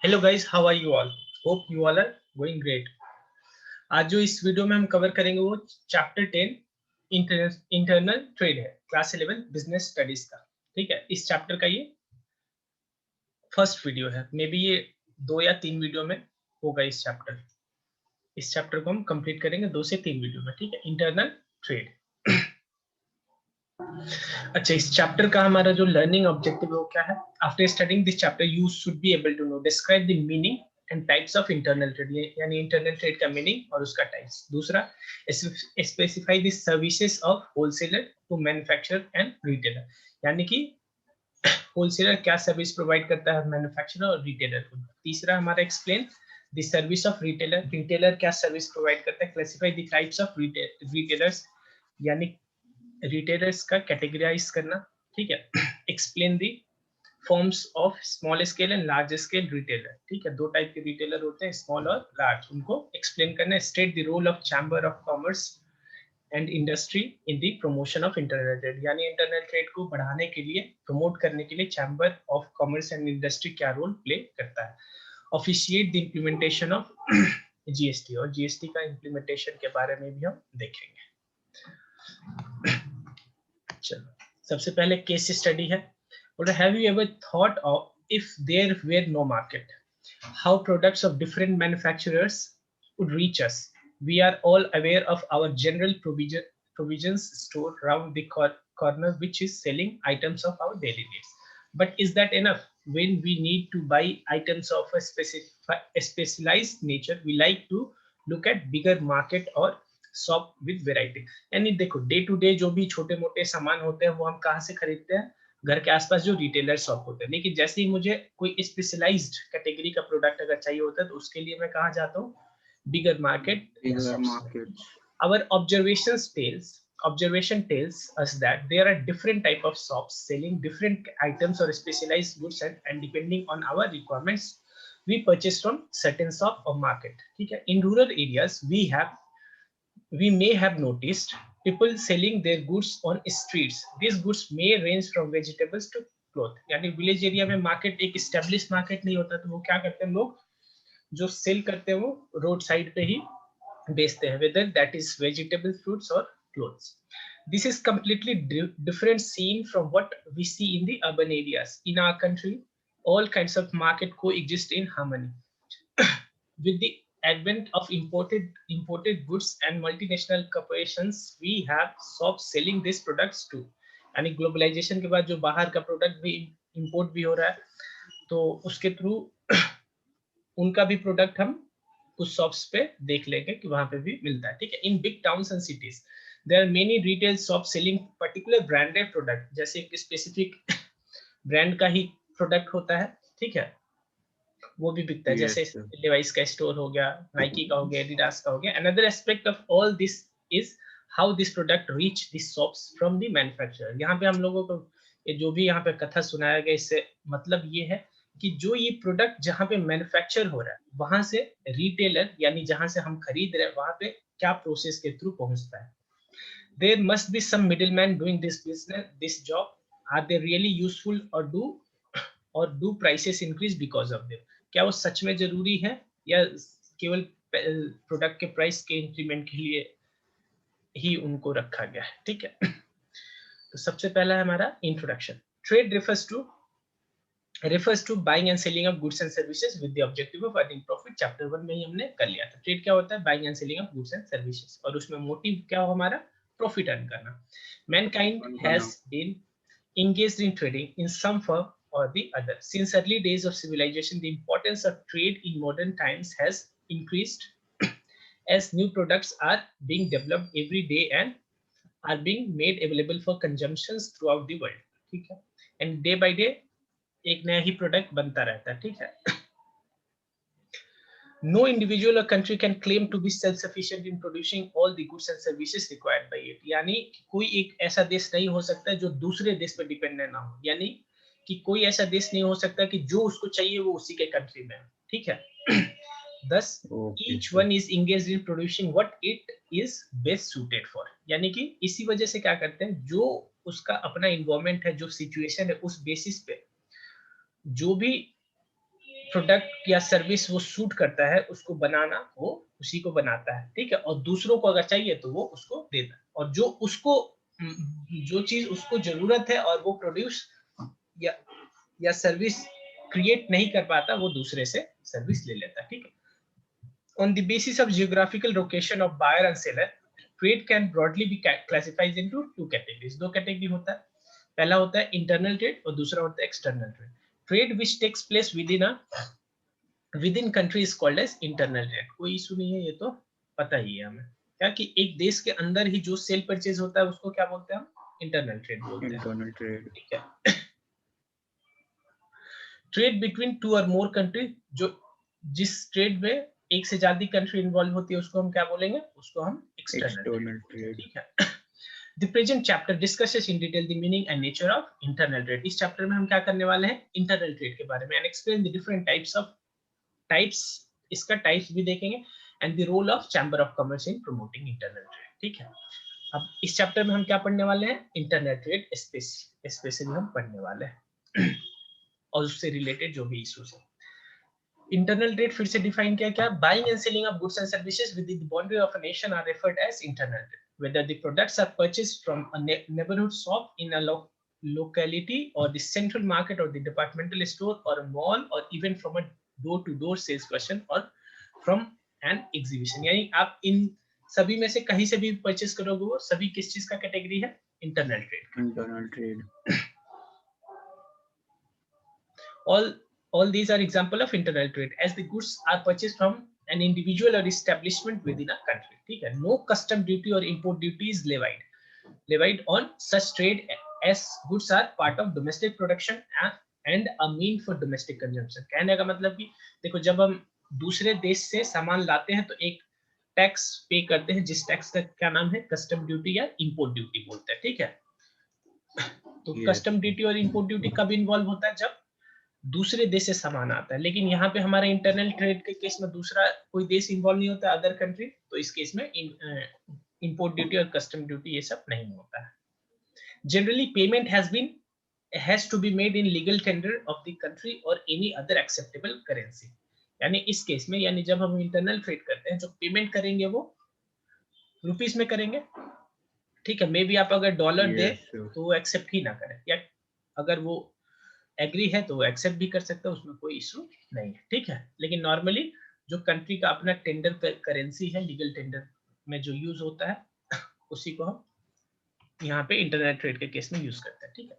Hello guys, how are you all? Hope you all are going great. आज जो इस video में हम कवर करेंगे वो चैप्टर 10 इंटरनल ट्रेड है, क्लास 11 बिजनेस स्टडीज का। ठीक है, इस चैप्टर का ये फर्स्ट वीडियो है। मे बी ये 2 या 3 वीडियो में होगा। इस चैप्टर को हम कंप्लीट करेंगे 2 से 3 वीडियो में। ठीक है, इंटरनल ट्रेड। अच्छा, इस चैप्टर का हमारा जो लर्निंग ऑब्जेक्टिव है वो क्या है? After studying this chapter you should be able to know describe the meaning and types of internal trade, यानी इंटरनल ट्रेड का मीनिंग और उसका टाइप्स। दूसरा, specify the services of wholesaler to manufacturer and retailer, यानी कि wholesaler क्या service provide करता है मैन्युफैक्चरर और रिटेलर को। तीसरा हमारा explain the service of retailer, retailer क्या सर्विस प्रोवाइड करता है। Classify the types of retailers, यानी रिटेलर्स का कैटेगराइज करना। ठीक है, explain the forms of small scale and large scale retailer. ठीक है, 2 टाइप के रिटेलर होते हैं, स्मॉल और लार्ज, उनको एक्सप्लेन करना है। State the role of chamber of commerce and industry in the promotion of internal trade, यानी इंटरनल ट्रेड को बढ़ाने के लिए, प्रमोट करने के लिए chamber of commerce and industry क्या रोल प्ले करता है। Officiate the implementation of GST, और जीएसटी का इम्प्लीमेंटेशन के बारे में भी हम देखेंगे। चलो, सबसे पहले केस स्टडी है। Have you ever thought of if there were no market, how products of different manufacturers would reach us? We are all aware of our general provisions store around the corner, which is selling items of our daily needs. But is that enough? When we need to buy items of a specialized nature, we like to look at bigger market or shop with variety. यानी देखो, day to day जो भी छोटे मोटे सामान होते हैं वो हम कहाँ से खरीदते हैं? घर के आसपास जो रिटेलर शॉप होते हैं। लेकिन जैसे ही मुझे कोई स्पेशलाइज्ड कैटेगरी का प्रोडक्ट अगर चाहिए होता है तो उसके लिए मैं कहाँ जाता हूँ? बिगर market. Our observation tells us that there are different type of shops selling different items or specialized goods, and depending on our requirements we purchase from certain shop or market. ठीक है, in rural areas we may have noticed people selling their goods on streets. These goods may range from vegetables to cloth. यानी village area में market एक establish market नहीं होता, तो वो क्या करते हैं, लोग जो सेल करते हैं वो रोड साइड पे ही बेचते हैं, whether that is vegetable, fruits or clothes. This is completely different scene from what we see in the urban areas. In our country, all kinds of market coexist in harmony. With the advent of imported goods and multinational corporations, we have shops selling these products too. यानी globalisation के बाद जो बाहर का product भी import भी हो रहा है, तो उसके थ्रू उनका भी प्रोडक्ट हम उस शॉप्स पे देख लेंगे कि वहां पे भी मिलता है। ठीक है, in big towns and cities there are many retail shop selling particular branded product, जैसे एक स्पेसिफिक ब्रांड का ही प्रोडक्ट होता है। ठीक है, वो भी बिकता है। जैसे डिवाइस का स्टोर हो गया, नाइकी का हो गया, एडिडास का हो गया। Another aspect of all this is how this product reach this shops from the manufacturer. यहाँ पे हम लोगों को जो भी यहाँ पे कथा सुनाया गया, इससे मतलब ये है कि जो ये प्रोडक्ट जहाँ पे मैन्युफैक्चर हो रहा है वहां से रिटेलर, यानी जहां से हम खरीद रहे हैं, वहां पे क्या प्रोसेस के थ्रू पहुंचता है। There must be some middleman doing this business, this job. Are they really useful और do prices increase because of them? क्या वो सच में जरूरी है या केवल प्रोडक्ट के प्राइस के इंक्रीमेंट के लिए ही उनको रखा गया है? ठीक है, तो सबसे पहला है हमारा introduction. Trade refers to buying and selling of goods and services with the objective of earning profit. Chapter 1 में ही हमने कर लिया था। ट्रेड क्या होता है? Buying and selling of goods and services, और उसमें मोटिव क्या हो हमारा? प्रॉफिट अर्न करना। Mankind has been engaged in trading in some form or the other. Since early days of civilization, the importance of trade in modern times has increased as new products are being developed every day and are being made available for consumptions throughout the world. ठीक है, and day by day एक नया ही product बनता रहता है। ठीक है, no individual or country can claim to be self-sufficient in producing all the goods and services required by it. यानी कोई एक ऐसा देश नहीं हो सकता जो दूसरे देश पर डिपेंडेंट ना हो, यानी कि कोई ऐसा देश नहीं हो सकता कि जो उसको चाहिए वो उसी के कंट्री में। ठीक है, thus each one is engaged in producing what it is best suited for. यानी कि इसी वजह से क्या करते हैं, जो उसका अपना इन्वायरमेंट है, जो सिचुएशन है, उस बेसिस पे जो भी प्रोडक्ट या सर्विस वो सूट करता है उसको बनाना वो उसी को बनाता है, ठीक है, और दूसरों को अगर चाहिए तो वो उसको देता है, और जो उसको जो चीज उसको जरूरत है और वो प्रोड्यूस या सर्विस क्रिएट नहीं कर पाता वो दूसरे से सर्विस ले लेता है, ठीक है। On the basis of geographical location of buyer and seller, trade can broadly be classified into two categories. दो कैटेगरी होता है, पहला होता है इंटरनल ट्रेड और दूसरा होता है external trade. Trade which takes place within country is called as internal trade. कोई इशू नहीं है, ये तो पता ही है हमें क्या कि एक देश के अंदर ही जो सेल परचेज होता है उसको क्या बोलते हैं हम? इंटरनल ट्रेड बोलते हैं. इंटरनल ट्रेड, ठीक है. ट्रेड बिटवीन टू और मोर कंट्री, जो जिस ट्रेड में एक से ज्यादा कंट्री इन्वॉल्व होती है उसको हम क्या बोलेंगे? उसको हम एक्सटर्नल ट्रेड, ठीक है. The present chapter discusses in detail the meaning and nature of internal trade. इस चैप्टर में हम क्या करने वाले हैं? इंटरनल ट्रेड के बारे में, and explain the different types, इसका टाइप्स भी देखेंगे, and the role of chamber of commerce in promoting internal trade, ठीक है. अब इस चैप्टर में हम क्या पढ़ने वाले हैं? इंटरनल ट्रेड स्पेशली हम पढ़ने वाले हैं और उससे रिलेटेड जो भी इश्यूज है. इंटरनल ट्रेड फिर से डिफाइन किया क्या? Buying and selling of goods and services with the boundary of a nation are referred as internal trade, whether the products are purchased from a neighborhood shop in a locality or the central market or the departmental store or a mall or even from a door to door sales person or from an exhibition. यानी आप इन सभी में से कहीं से भी purchase करोगे वो सभी किस चीज का कैटेगरी है? Internal trade. Internal trade. All these are example of internal trade as the goods are purchased from an individual or establishment within a country, ठीक है. No custom duty or import duty is levied on such trade as goods are part of domestic production and a mean for domestic consumption. कहने का मतलब कि देखो, जब हम दूसरे देश से सामान लाते हैं तो एक टैक्स पे करते हैं, जिस टैक्स का क्या नाम है? कस्टम ड्यूटी या इंपोर्ट ड्यूटी बोलते हैं, ठीक है. तो कस्टम ड्यूटी और इंपोर्ट ड्यूटी कब इन्वॉल्व होता है? जब दूसरे देश से सामान आता है. लेकिन यहाँ पे हमारे इंटरनल ट्रेड के केस में दूसरा कोई देश इन्वॉल्व नहीं होता, अदर कंट्री, तो इस केस में इंपोर्ट ड्यूटी और कस्टम ड्यूटी ये सब नहीं होता है. Generally payment has to be made in legal tender of the country or any other acceptable currency. यानी इस केस में, यानी जब हम इंटरनल ट्रेड करते हैं जो पेमेंट करेंगे वो रुपीस में करेंगे, ठीक है. मे बी आप अगर डॉलर दे तो वो एक्सेप्ट ही ना करें, या अगर वो एग्री है तो वो एक्सेप्ट भी कर सकता है, उसमें कोई इशू नहीं है, ठीक है. लेकिन नॉर्मली जो कंट्री का अपना टेंडर करेंसी है, लीगल टेंडर में जो यूज होता है उसी को हम यहाँ पे इंटरनल ट्रेड के केस में यूज करते हैं, ठीक है.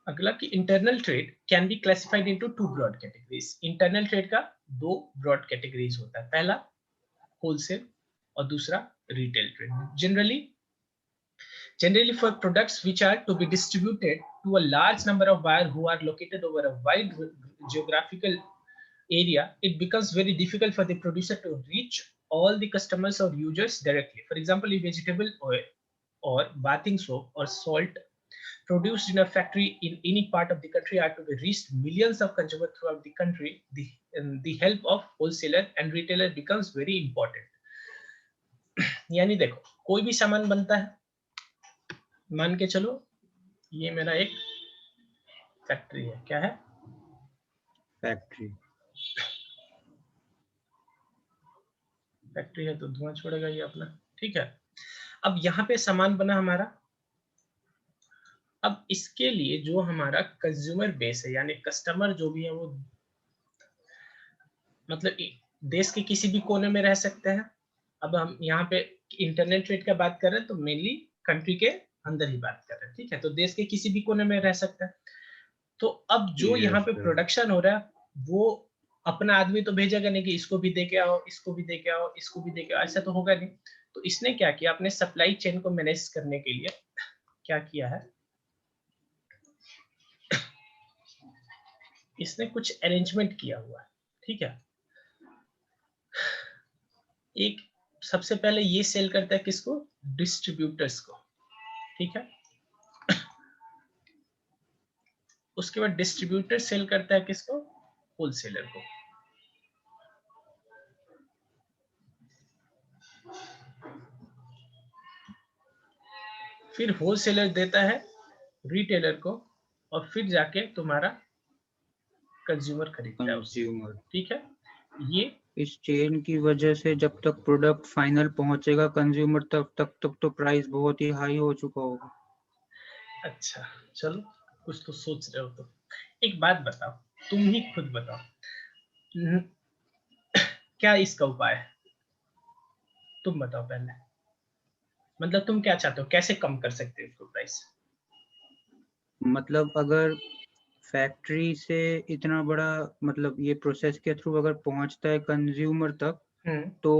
अगला कि internal trade can be classified into two broad categories. Internal trade का दो ब्रॉड कैटेगरीज होता है, पहला होलसेल और दूसरा retail trade. Generally for products which are to be distributed to a large number of buyers who are located over a wide geographical area, it becomes very difficult for the producer to reach all the customers or users directly. For example, if vegetable oil or bathing soap or salt produced in a factory in any part of the country are to be reached millions of consumers throughout the country, the help of wholesaler and retailer becomes very important. यानी देखो, कोई भी सामान बनता है, मान के चलो ये मेरा एक फैक्ट्री है. क्या है? फैक्ट्री है तो धुआं छोड़ेगा ये अपना, ठीक है. अब यहाँ पे सामान बना हमारा. अब इसके लिए जो हमारा कंज्यूमर बेस है, यानी कस्टमर जो भी है, वो मतलब देश के किसी भी कोने में रह सकते हैं. अब हम यहाँ पे इंटरनल ट्रेड का बात कर रहे हैं तो मेनली कंट्री के अंदर ही बात कर रहे हैं, ठीक है. तो देश के किसी भी कोने में रह सकता है. तो अब जो यहाँ पे प्रोडक्शन हो रहा है वो अपना आदमी तो भेजेगा नहीं कि इसको भी दे के आओ, इसको भी दे के आओ, इसको भी दे के आओ, ऐसा तो होगा नहीं. तो इसने क्या किया, अपने सप्लाई चेन को मैनेज करने के लिए क्या किया है, इसने कुछ अरेंजमेंट किया हुआ है, ठीक है. एक सबसे पहले ये सेल करता है किसको? डिस्ट्रीब्यूटर्स को, ठीक है. उसके बाद डिस्ट्रीब्यूटर सेल करता है किसको? होलसेलर को. फिर होलसेलर देता है रिटेलर को, और फिर जाके तुम्हारा कंज्यूमर खरीदता है उससे, कंज्यूमर। ठीक है। ये इस चेन की वजह से जब तक प्रोडक्ट फाइनल पहुंचेगा कंज्यूमर तक तो प्राइस बहुत ही हाई हो चुका होगा। अच्छा, चलो कुछ तो सोच रहे हो तो। एक बात बताओ, तुम ही खुद बताओ, न- क्या इसका उपाय है? तुम बताओ पहले, मतलब तुम क्या चाहते हो, कैसे कम कर सकते हो इसको प्राइस? मतलब अगर फैक्ट्री से इतना बड़ा, मतलब ये प्रोसेस के थ्रू अगर पहुंचता है कंज्यूमर तक, हम्म तो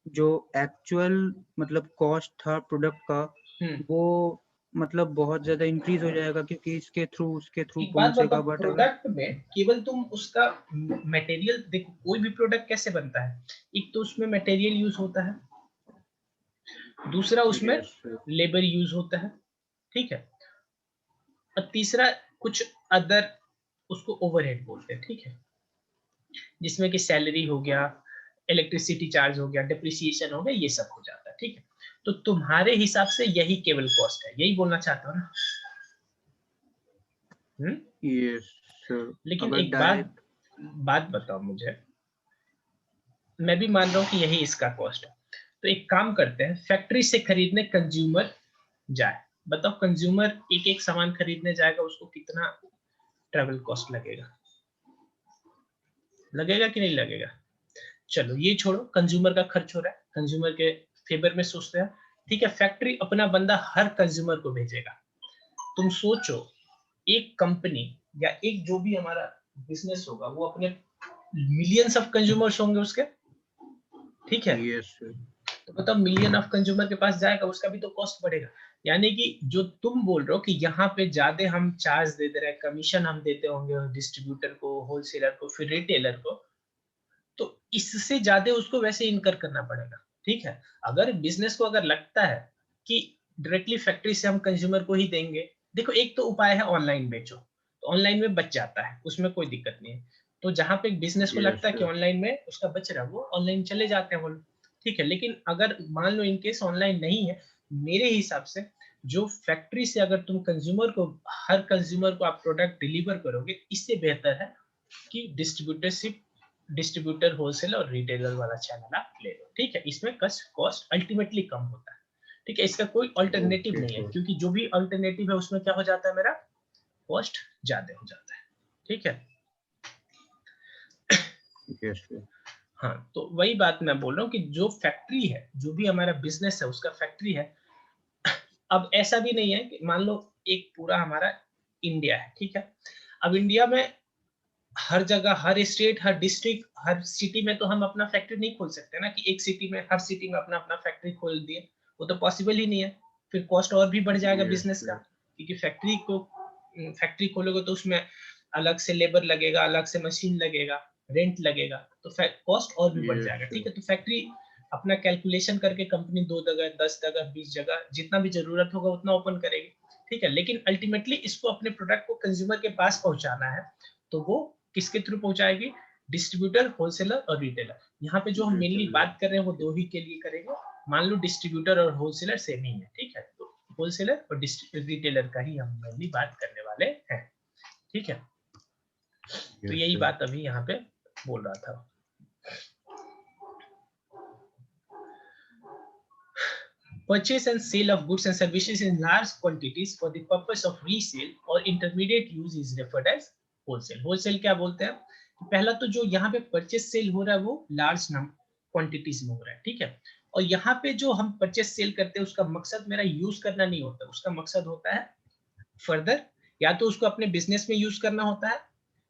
जो एक्चुअल मतलब कॉस्ट था प्रोडक्ट का, हम्म वो मतलब बहुत ज्यादा इंक्रीज हो जाएगा, क्योंकि उसके थ्रू एक बात बताओ, पहुंचेगा। बट अगर प्रोडक्ट में केवल तुम उसका मटेरियल देखो, कोई भी प्रोडक्ट कैसे बनता है, एक तो उसमें मटेरियल यूज होता है, दूसरा उसमें यस लेबर यूज होता है, ठीक है, और तीसरा कुछ अदर, उसको ओवरहेड बोलते हैं, ठीक है, जिसमें कि सैलरी हो गया, इलेक्ट्रिसिटी चार्ज हो गया, डिप्रिसिएशन हो गया, ये सब हो जाता है, ठीक है। तो तुम्हारे हिसाब से यही केवल कॉस्ट है, यही बोलना चाहते हो ना? हम्म यस सर। लेकिन अगर एक बात डायरेक्ट बात बताओ मुझे, मैं भी मान रहा हूँ कि यही इसका कॉस्ट है, तो एक काम करते हैं, फैक्ट्री से खरीदने कंज्यूमर जाए, बताओ कंज्यूमर एक एक सामान खरीदने जाएगा, उसको कितना ट्रेवल कॉस्ट लगेगा? लगेगा कि नहीं लगेगा? चलो ये छोड़ो, कंज्यूमर का खर्च हो रहा है, कंज्यूमर के फेवर में सोचते हैं, ठीक है, फैक्ट्री अपना बंदा हर कंज्यूमर को भेजेगा। तुम सोचो, एक कंपनी या एक जो भी हमारा बिजनेस होगा, वो अपने मिलियंस ऑफ कंज्यूमर्स होंगे उसके, ठीक है, यस सर। तो मतलब मिलियन ऑफ कंज्यूमर के पास जाएगा, उसका भी तो कॉस्ट बढ़ेगा। यानी कि जो तुम बोल रहे हो कि यहाँ पे ज्यादा हम चार्ज दे दे रहे हैं, कमीशन हम देते होंगे डिस्ट्रीब्यूटर को, होलसेलर को, फिर रिटेलर को, तो इससे ज्यादा उसको वैसे इनकर करना पड़ेगा, ठीक है। अगर बिजनेस को अगर लगता है कि डायरेक्टली फैक्ट्री से हम कंज्यूमर को ही देंगे, देखो एक तो उपाय है ऑनलाइन बेचो, तो ऑनलाइन में बच जाता है, उसमें कोई दिक्कत नहीं है। तो जहां पे बिजनेस को यस लगता है कि सर। ऑनलाइन में उसका बच रहा है, वो ऑनलाइन चले जाते हैं वो लोग, ठीक है। लेकिन अगर मान लो इनकेस ऑनलाइन नहीं है, मेरे हिसाब से जो फैक्ट्री से अगर तुम कंज्यूमर को, हर कंज्यूमर को आप प्रोडक्ट डिलीवर करोगे, इससे बेहतर है कि डिस्ट्रीब्यूटरशिप, डिस्ट्रीब्यूटर, होलसेल और रिटेलर वाला चैनल आप ले लो, ठीक है। इसमें कॉस्ट अल्टीमेटली कम होता है, ठीक है, इसका कोई अल्टरनेटिव ओके नहीं है, सर। क्योंकि जो भी अल्टरनेटिव है उसमें क्या हो जाता है, मेरा कॉस्ट ज्यादा हो जाता है, ठीक है। Yes sir. हाँ, तो वही बात मैं बोल रहा हूँ कि जो फैक्ट्री है, जो भी हमारा बिजनेस है उसका फैक्ट्री है। अब ऐसा भी नहीं है कि मान लो एक पूरा हमारा इंडिया है, ठीक है, अब इंडिया में हर जगह, हर स्टेट, हर डिस्ट्रिक्ट, हर सिटी में तो हम अपना फैक्ट्री नहीं खोल सकते ना, कि एक सिटी में, हर सिटी में अपना अपना फैक्ट्री खोल दिए, वो तो पॉसिबल ही नहीं है। फिर कॉस्ट और भी बढ़ जाएगा यस बिजनेस का, सर। क्योंकि फैक्ट्री खोलोगे तो उसमें अलग से लेबर लगेगा, अलग से मशीन लगेगा, रेंट लगेगा, तो कॉस्ट और भी बढ़ यस जाएगा, सर। ठीक है। तो फैक्ट्री अपना कैलकुलेशन करके कंपनी 2 जगह, 10 जगह, 20 जगह, जितना भी जरूरत होगा उतना ओपन करेगी, ठीक है। लेकिन अल्टीमेटली इसको अपने प्रोडक्ट को कंज्यूमर के पास पहुंचाना है, तो वो किसके थ्रू पहुंचाएगी? डिस्ट्रीब्यूटर, होलसेलर और रिटेलर। यहाँ पे जो हम मेनली रिटेलर। बात कर रहे हैं वो दो ही के लिए करेंगे। मान लो डिस्ट्रीब्यूटर और होलसेलर सेम ही है, ठीक है, तो होलसेलर और रिटेलर का ही हम मेनली बात करने वाले हैं, ठीक है। तो यस यही सर। बात अभी यहाँ पे बोल रहा था। Purchase and sale of goods and services in large quantities for the purpose of resale or intermediate use is referred as wholesale. Wholesale क्या बोलते हैं? पहला तो जो यहाँ पे परचेस सेल हो रहा है वो लार्ज क्वांटिटीज में हो रहा है, ठीक है। और यहाँ पे जो हम परचेस सेल करते हैं उसका मकसद मेरा यूज करना नहीं होता, उसका मकसद होता है फर्दर, या तो उसको अपने बिजनेस में यूज करना होता है,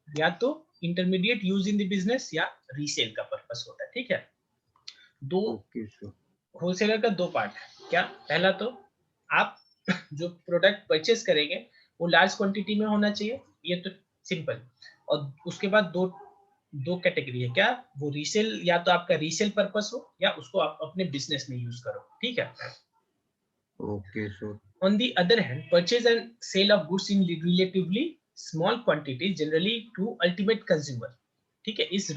या तो intermediate use in the business, या रीसेल का पर्पस होता है, ठीक है। दो ओके सर। होलसेलर का दो पार्ट है क्या? पहला तो आप जो प्रोडक्ट परचेस करेंगे वो लार्ज क्वांटिटी में होना चाहिए, ये तो सिंपल। और उसके बाद दो दो कैटेगरी है क्या, वो रीसेल, या तो आपका रीसेल पर्पस हो या उसको आप अपने बिजनेस में यूज करो, ठीक है। Okay sir. On the other hand, purchase and sale of goods in relatively small quantities generally to ultimate consumer, ठीक है, is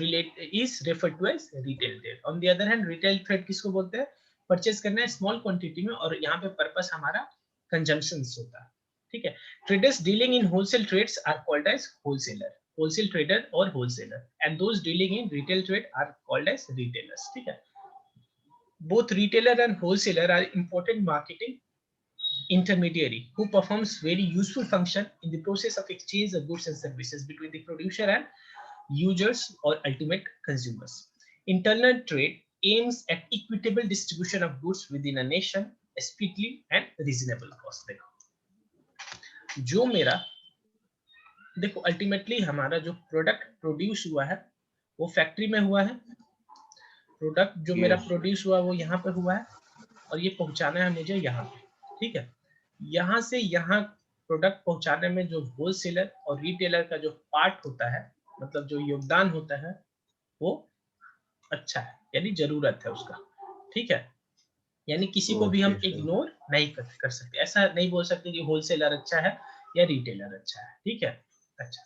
referred to as retail trade. On the other hand, retail trade किसको बोलते हैं? Purchase करना है small quantity में, और यहाँ पे पर्पस हमारा कंजम्पशन होता है, ठीक है। Traders dealing in wholesale trades are called as wholesaler. wholesale trader or wholesaler, and those dealing in retail trade are called as retailers. ठीक है. Both retailer and wholesaler are important marketing intermediary who performs very useful function in the process of exchange of goods and services between the producer and users or ultimate consumers. Internal trade aims at equitable distribution of goods within a nation, speedily and reasonable cost. देखो जो मेरा देखो ultimately हमारा जो product produce हुआ है वो factory में हुआ है. प्रोडक्ट जो मेरा प्रोड्यूस हुआ वो यहाँ पे हुआ है और ये पहुंचाना है मुझे यहाँ पे. ठीक है. यहाँ से यहाँ प्रोडक्ट पहुंचाने में जो होलसेलर और रिटेलर का जो पार्ट होता है, मतलब जो योगदान होता है, वो अच्छा है, यानी जरूरत है उसका. ठीक है. यानी किसी को भी हम इग्नोर नहीं कर सकते. ऐसा नहीं बोल सकते कि होलसेलर अच्छा है या रिटेलर अच्छा है. ठीक है. अच्छा,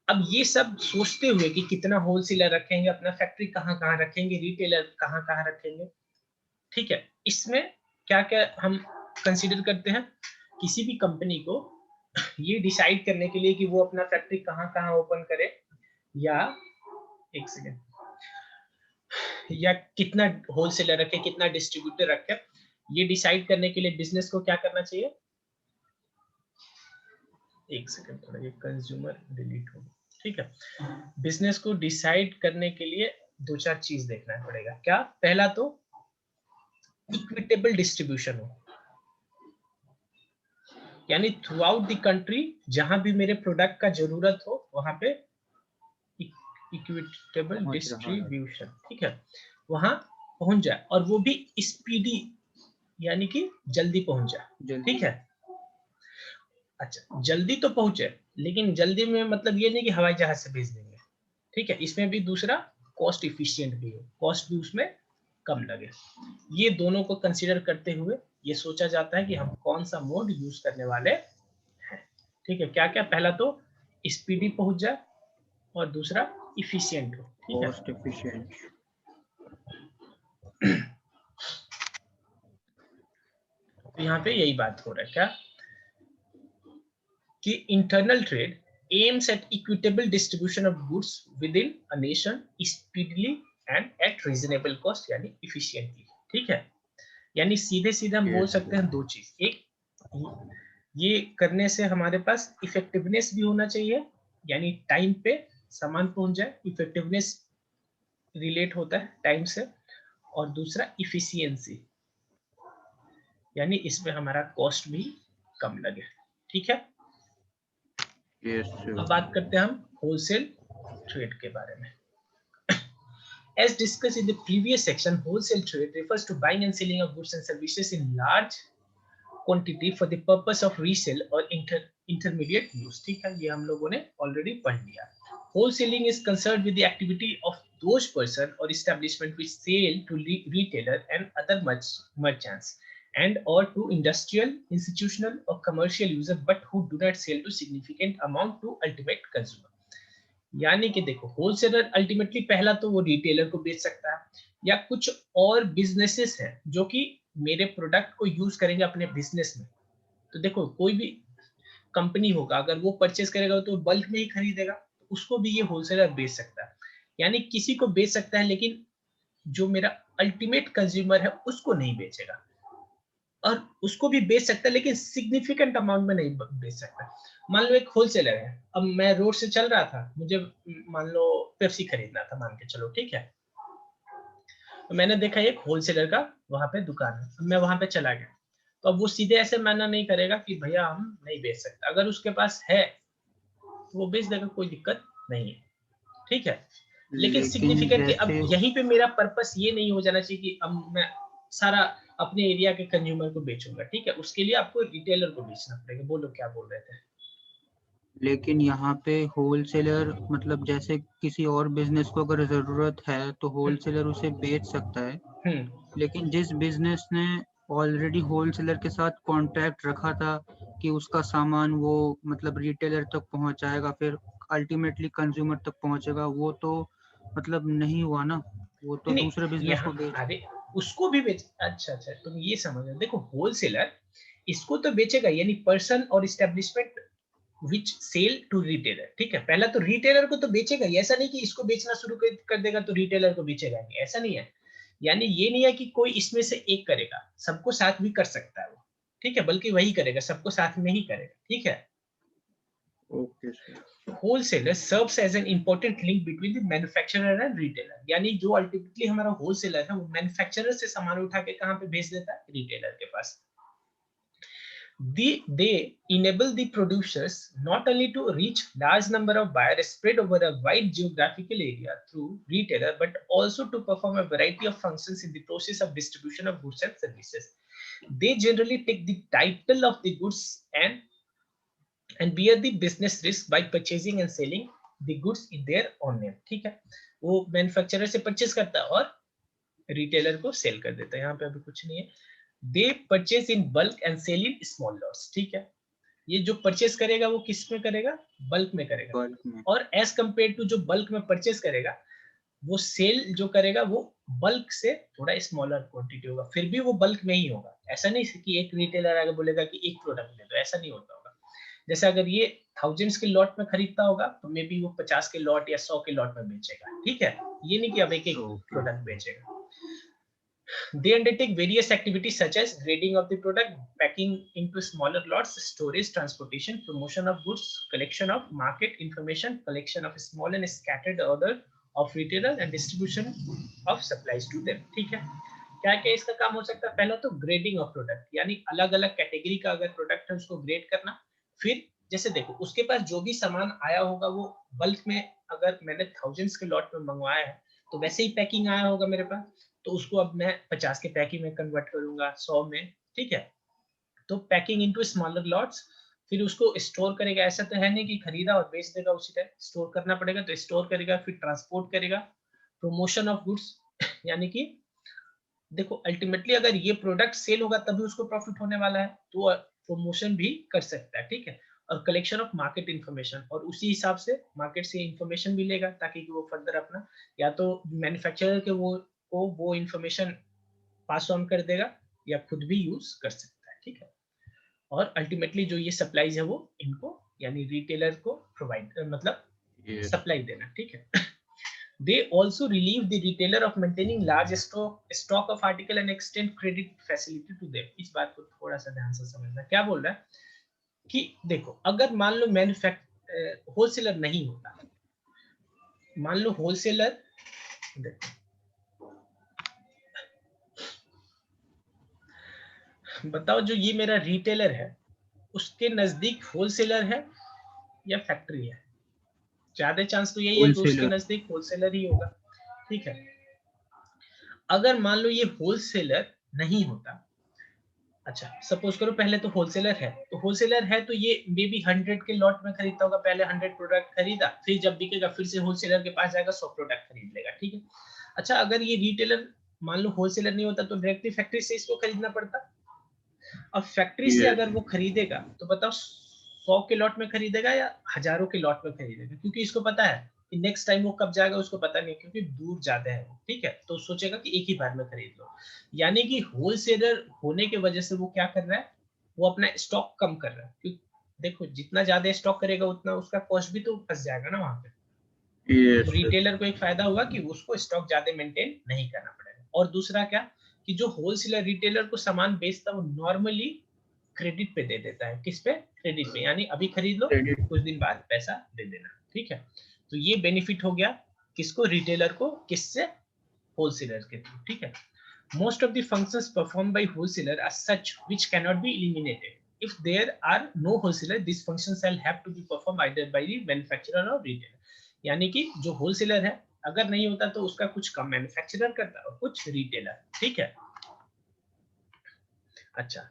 अब ये सब सोचते हुए कि कितना होलसेलर रखेंगे, अपना फैक्ट्री कहाँ कहाँ रखेंगे, रिटेलर कहाँ कहाँ रखेंगे. ठीक है. इसमें क्या क्या हम कंसीडर करते हैं. किसी भी कंपनी को ये डिसाइड करने के लिए कि वो अपना फैक्ट्री कहाँ कहाँ ओपन करे, या एक सेकेंड, या कितना होलसेलर रखे, कितना डिस्ट्रीब्यूटर रखे, ये डिसाइड करने के लिए बिजनेस को क्या करना चाहिए. एक सेकेंड, थोड़ा ये कंज्यूमर डिलीट हो. ठीक है. बिजनेस को डिसाइड करने के लिए दो चार चीज देखना पड़ेगा. क्या? पहला तो इक्विटेबल डिस्ट्रीब्यूशन हो, यानी थ्रू आउट द कंट्री जहां भी मेरे प्रोडक्ट का जरूरत हो वहां पे इक्विटेबल डिस्ट्रीब्यूशन. ठीक है. वहां पहुंच जाए और वो भी स्पीडी, यानी कि जल्दी पहुंच जाए. ठीक है. अच्छा, जल्दी तो पहुंचे, लेकिन जल्दी में मतलब ये नहीं कि हवाई जहाज से भेज देंगे. ठीक है. इसमें भी दूसरा कॉस्ट इफिशिएंट भी हो, कॉस्ट भी उसमें कम लगे. ये दोनों को कंसीडर करते हुए ये सोचा जाता है कि हम कौन सा मोड यूज करने वाले हैं. ठीक है. क्या क्या? पहला तो स्पीडी पहुंच जाए और दूसरा इफिशिएंट हो. ठीक है. Cost efficient. तो यहाँ पे यही बात हो रहा है क्या कि internal trade aims at equitable distribution of goods within a nation speedily and at reasonable cost, यानी efficiently. ठीक है. यानी सीधे सीधे हम बोल सकते हैं दो चीज. एक, ये करने से हमारे पास इफेक्टिवनेस भी होना चाहिए, यानी टाइम पे सामान पहुंच जाए. इफेक्टिवनेस रिलेट होता है टाइम से. और दूसरा इफिशियंसी, यानी इसमें हमारा कॉस्ट भी कम लगे. ठीक है. अब बात करते हैं हम होलसेल ट्रेड के बारे में. As discussed in the previous section, wholesale trade refers to buying and selling of goods and services in large quantity for the purpose of resale or intermediate use. ठीक है. ये हम लोगों ने already पढ़ लिया. Wholesaling is concerned with the activity of those person or establishment which sell to retailer and other merchants and or to industrial, institutional or commercial user, but who do not sell to significant amount to ultimate consumer. यानी कि देखो, wholesaler ultimately पहला तो वो retailer को बेच सकता है, या कुछ और बिजनेसेस हैं जो कि मेरे प्रोडक्ट को यूज करेंगे अपने बिजनेस में. तो देखो, कोई भी कंपनी होगा, अगर वो परचेस करेगा तो बल्क में ही खरीदेगा, तो उसको भी ये होलसेलर बेच सकता है. यानी किसी को बेच सकता है, लेकिन जो मेरा अल्टीमेट कंज्यूमर है उसको नहीं बेचेगा. और उसको भी बेच सकता है, लेकिन सिग्निफिकेंट अमाउंट में नहीं बेच सकता. मान लो एक होलसेलर है, अब मैं रोड से चल रहा था, मुझे मान लो पेप्सी खरीदना था, मान के चलो. ठीक है. तो मैंने देखा एक होलसेलर का वहां पे दुकान है, मैं वहां पे चला गया. तो अब वो सीधे ऐसे मना नहीं करेगा कि भैया हम नहीं बेच सकते. अगर उसके पास है तो वो बेच देगा, कोई दिक्कत नहीं है. ठीक है. लेकिन सिग्निफिकेंटली अब यहीं पे मेरा पर्पस ये नहीं हो जाना चाहिए कि अब मैं सारा अपने एरिया के कंज्यूमर को बेचूंगा. ठीक है. उसके लिए आपको रिटेलर को बेचना पड़ेगा. बोलो क्या बोल रहे थे. लेकिन यहाँ पे होलसेलर मतलब जैसे किसी और बिजनेस को अगर जरूरत है तो होलसेलर उसे बेच सकता है. लेकिन जिस बिजनेस ने ऑलरेडी होलसेलर के साथ कॉन्ट्रैक्ट रखा था कि उसका सामान वो मतलब रिटेलर तक पहुंचाएगा, फिर अल्टीमेटली कंज्यूमर तक पहुंचेगा, वो तो मतलब नहीं हुआ ना. वो तो दूसरे बिजनेस को बेच. अरे उसको भी बेच. अच्छा, तुम ये समझ रहे. देखो, होलसेलर इसको तो बेचेगा, यानी पर्सन और establishment which sell to retailer, ठीक है। पहला तो रिटेलर को तो बेचेगा ही, ऐसा नहीं कि इसको बेचना शुरू कर देगा तो रिटेलर को बेचेगा नहीं, ऐसा नहीं है। यानी ये नहीं है कि कोई इसमें से एक करेगा, सबको साथ भी कर सकता है वो, ठीक है, बल्कि वही करेगा, सबको साथ में ही करेगा, ठीक है। Okay sir. Wholesaler serves as an important link between the manufacturer and retailer, यानी जो अल्टीमेटली हमारा होलसेलर है वो मैन्युफैक्चरर से सामान उठा के कहाँ पे भेज देता है, रिटेलर के पास। They enable the producers not only to reach large number of buyers spread over a wide geographical area through retailer, but also to perform a variety of functions in the process of distribution of goods and services. They generally take the title of the goods and bear the business risk by purchasing and selling the goods in their own name, ठीक है। वो manufacturer से purchase करता है और retailer को cell कर देता है, यहाँ पे अभी कुछ नहीं है। They purchase in bulk and sell in small lots, ठीक है। ये जो परचेज करेगा वो किस में करेगा, बल्क में करेगा, बल्क में। और एज कंपेयर टू जो बल्क में परचेज करेगा वो सेल जो करेगा वो बल्क से थोड़ा स्मॉलर क्वांटिटी होगा, फिर भी वो बल्क में ही होगा। ऐसा नहीं कि एक रिटेलर आगे बोलेगा कि एक प्रोडक्ट ले दो, ऐसा नहीं होता होगा। जैसे अगर ये थाउजेंड्स के लॉट में खरीदता होगा तो मे बी वो 50 के लॉट या 100 के लॉट में बेचेगा, ठीक है। ये नहीं कि अब एक एक प्रोडक्ट बेचेगा। They undertake various activities such as grading of the product, packing into smaller lots, storage, transportation, promotion of goods, collection of market information, collection of small and scattered order of retailer and distribution of supplies to them, ठीक है। क्या क्या इसका काम हो सकता है, पहला तो ग्रेडिंग ऑफ प्रोडक्ट, यानी अलग अलग कैटेगरी का अगर प्रोडक्ट है उसको ग्रेड करना। फिर जैसे देखो उसके पास जो भी सामान आया होगा वो बल्क में, अगर मैंने थाउजेंड्स के लॉट में मंगवाया है तो वैसे ही पैकिंग आया होगा मेरे पास, तो उसको अब मैं 50 के पैकिंग में कन्वर्ट करूंगा 100 में, ठीक है। तो पैकिंग इनटू स्मॉलर लॉट्स, फिर उसको स्टोर करेगा। ऐसा तो है नहीं कि खरीदा और बेच देगा उसी टाइम, स्टोर करना पड़ेगा, तो स्टोर करेगा, फिर ट्रांसपोर्ट करेगा। प्रमोशन ऑफ गुड्स, यानी कि देखो अल्टीमेटली अगर ये प्रोडक्ट सेल होगा तभी उसको प्रॉफिट होने वाला है, तो प्रमोशन भी कर सकता है, ठीक है। और कलेक्शन ऑफ मार्केट इंफॉर्मेशन, और उसी हिसाब से मार्केट से इंफॉर्मेशन भी लेगा ताकि वो फर्दर अपना या तो मैन्युफैक्चरर के वो इंफॉर्मेशन पास ऑन कर देगा या खुद भी यूज कर सकता है, ठीक है। और अल्टीमेटली जो ये सप्लाईज है वो इनको यानी रिटेलर को प्रोवाइड मतलब सप्लाई देना, ठीक है। They also relieve the retailer of maintaining large stock of article and extend credit facility to them. इस बात को थोड़ा सा ध्यान से समझना। क्या बोल रहा है कि देखो अगर मान लो होलसेलर नहीं होता, मान लो होलसेलर, बताओ जो ये मेरा रिटेलर है उसके नजदीक होलसेलर है या फैक्ट्री है, ज्यादा चांस तो यही है कि उसके नजदीक होलसेलर ही होगा, ठीक है। अगर मान लो ये होलसेलर नहीं होता, अच्छा सपोज करो पहले तो होलसेलर है, तो होलसेलर है तो ये मे बी 100 के लॉट में खरीदता होगा, पहले 100 प्रोडक्ट खरीदा, फिर जब बिकेगा फिर से होलसेलर के पास जाएगा 100 प्रोडक्ट खरीद लेगा, ठीक है। अच्छा अगर ये रिटेलर मान लो होलसेलर नहीं होता तो डायरेक्टली फैक्ट्री से इसको खरीदना पड़ता। अब फैक्ट्री से अगर वो खरीदेगा तो बताओ 100 के लॉट में खरीदेगा या हजारों के लॉट में खरीदेगा, क्योंकि इसको पता है कि नेक्स्ट टाइम वो कब जाएगा उसको पता नहीं, क्योंकि दूर ज्यादा है वो, ठीक है। तो सोचेगा कि एक ही बार में खरीद लो। यानी कि होलसेलर होने की वजह से वो क्या कर रहा है, वो अपना स्टॉक कम कर रहा है, क्योंकि देखो जितना ज्यादा स्टॉक करेगा उतना उसका कॉस्ट भी तो फंस जाएगा ना वहां पे। तो रिटेलर को एक फायदा हुआ कि उसको स्टॉक ज्यादा मेंटेन नहीं करना पड़ेगा। और दूसरा क्या कि जो होलसेलर रिटेलर को सामान बेचता है वो नॉर्मली क्रेडिट पे दे देता है, किस पे, क्रेडिट पे, यानी अभी खरीद लो कुछ दिन बाद पैसा दे देना, ठीक है। तो ये बेनिफिट हो गया किसको, रिटेलर को, किससे, होलसेलर के थ्रू, ठीक है। Most of the functions perform by wholesaler are such which can not be eliminated if there are no wholesaler, this function shall have to be perform either by the manufacturer और retailer. यानी कि जो wholesaler है अगर नहीं होता तो उसका कुछ कम मैन्युफैक्चरर करता और कुछ रिटेलर, ठीक है। अच्छा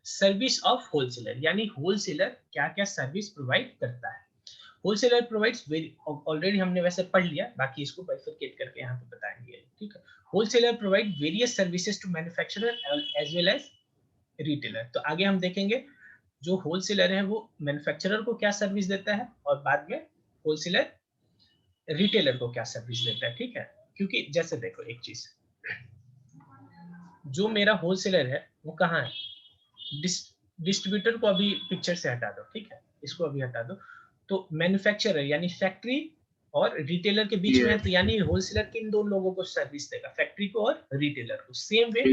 सर्विस ऑफ होलसेलर, यानी होलसेलर क्या क्या सर्विस प्रोवाइड करता है। होलसेलर प्रोवाइड्स ऑलरेडी हमने वैसे पढ़ लिया, बाकी इसको बाइफरकेट करके यहाँ पे बताएंगे, ठीक है। Wholesaler provide various services to manufacturer as well as retailer. तो आगे हम देखेंगे जो होलसेलर है वो मैन्युफैक्चरर को क्या सर्विस देता है और बाद में होलसेलर रिटेलर को क्या सर्विस देता है, ठीक है। क्योंकि जैसे देखो एक चीज, जो मेरा होलसेलर है वो कहाँ है, डिस्ट्रीब्यूटर को अभी पिक्चर से हटा दो, ठीक है। इसको अभी हटा दो। तो मैन्युफैक्चरर यानी फैक्ट्री और रिटेलर के बीच में है, तो यानी होलसेलर किन दो लोगों को सर्विस देगा, फैक्ट्री को और रिटेलर को। सेम वे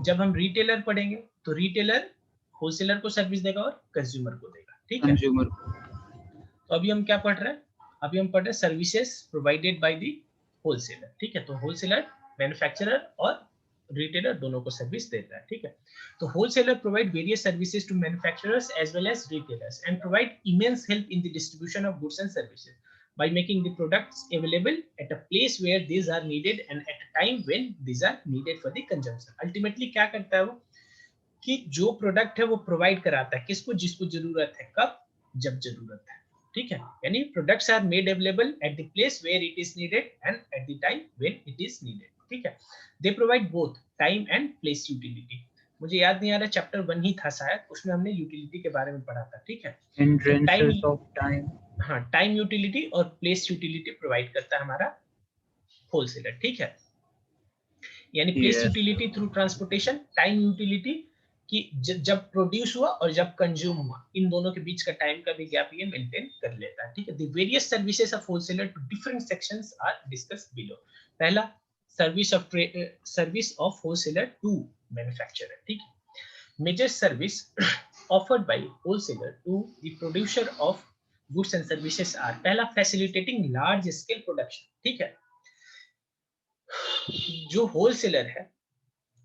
जब हम रिटेलर पढ़ेंगे तो रिटेलर होलसेलर को सर्विस देगा और कंज्यूमर को देगा, ठीक है। तो अभी हम क्या पढ़ रहे हैं, अभी हम पढ़ रहे हैं services provided by the wholesaler, ठीक है। तो होलसेलर मैन्युफैक्चरर और रिटेलर दोनों को सर्विस देता है, ठीक है। तो wholesaler provide various services to manufacturers as well as retailers and provide immense help in the distribution of goods and services by making the products available at a place where these are needed and at a time when these are needed for the consumption. Ultimately क्या करता है वो कि जो product है वो provide कराता है किसको, जिसको जरूरत है, कब, जब जरूरत है, ठीक है। यानी products are made available at the place where it is needed and at the time when it is needed, ठीक है। They provide both time and place utility. मुझे याद नहीं आ रहा, चैप्टर 1 ही था शायद, उसमें हमने यूटिलिटी के बारे में पढ़ा था, ठीक है। टाइम, हाँ, टाइम यूटिलिटी और प्लेस यूटिलिटी प्रोवाइड करता है हमारा होलसेलर, ठीक है। यानी place utility through transportation, time utility कि जब प्रोड्यूस हुआ और जब कंज्यूम हुआ, इन दोनों के बीच का टाइम का भी गैप ये मेंटेन कर लेता है, ठीक है। The various services of wholesaler to different sections are discussed below. पहला service of wholesaler to manufacturer, ठीक है। Major service offered by wholesaler to the producer of goods and services are, पहला फैसिलिटेटिंग लार्ज स्केल प्रोडक्शन, ठीक है। जो wholesaler है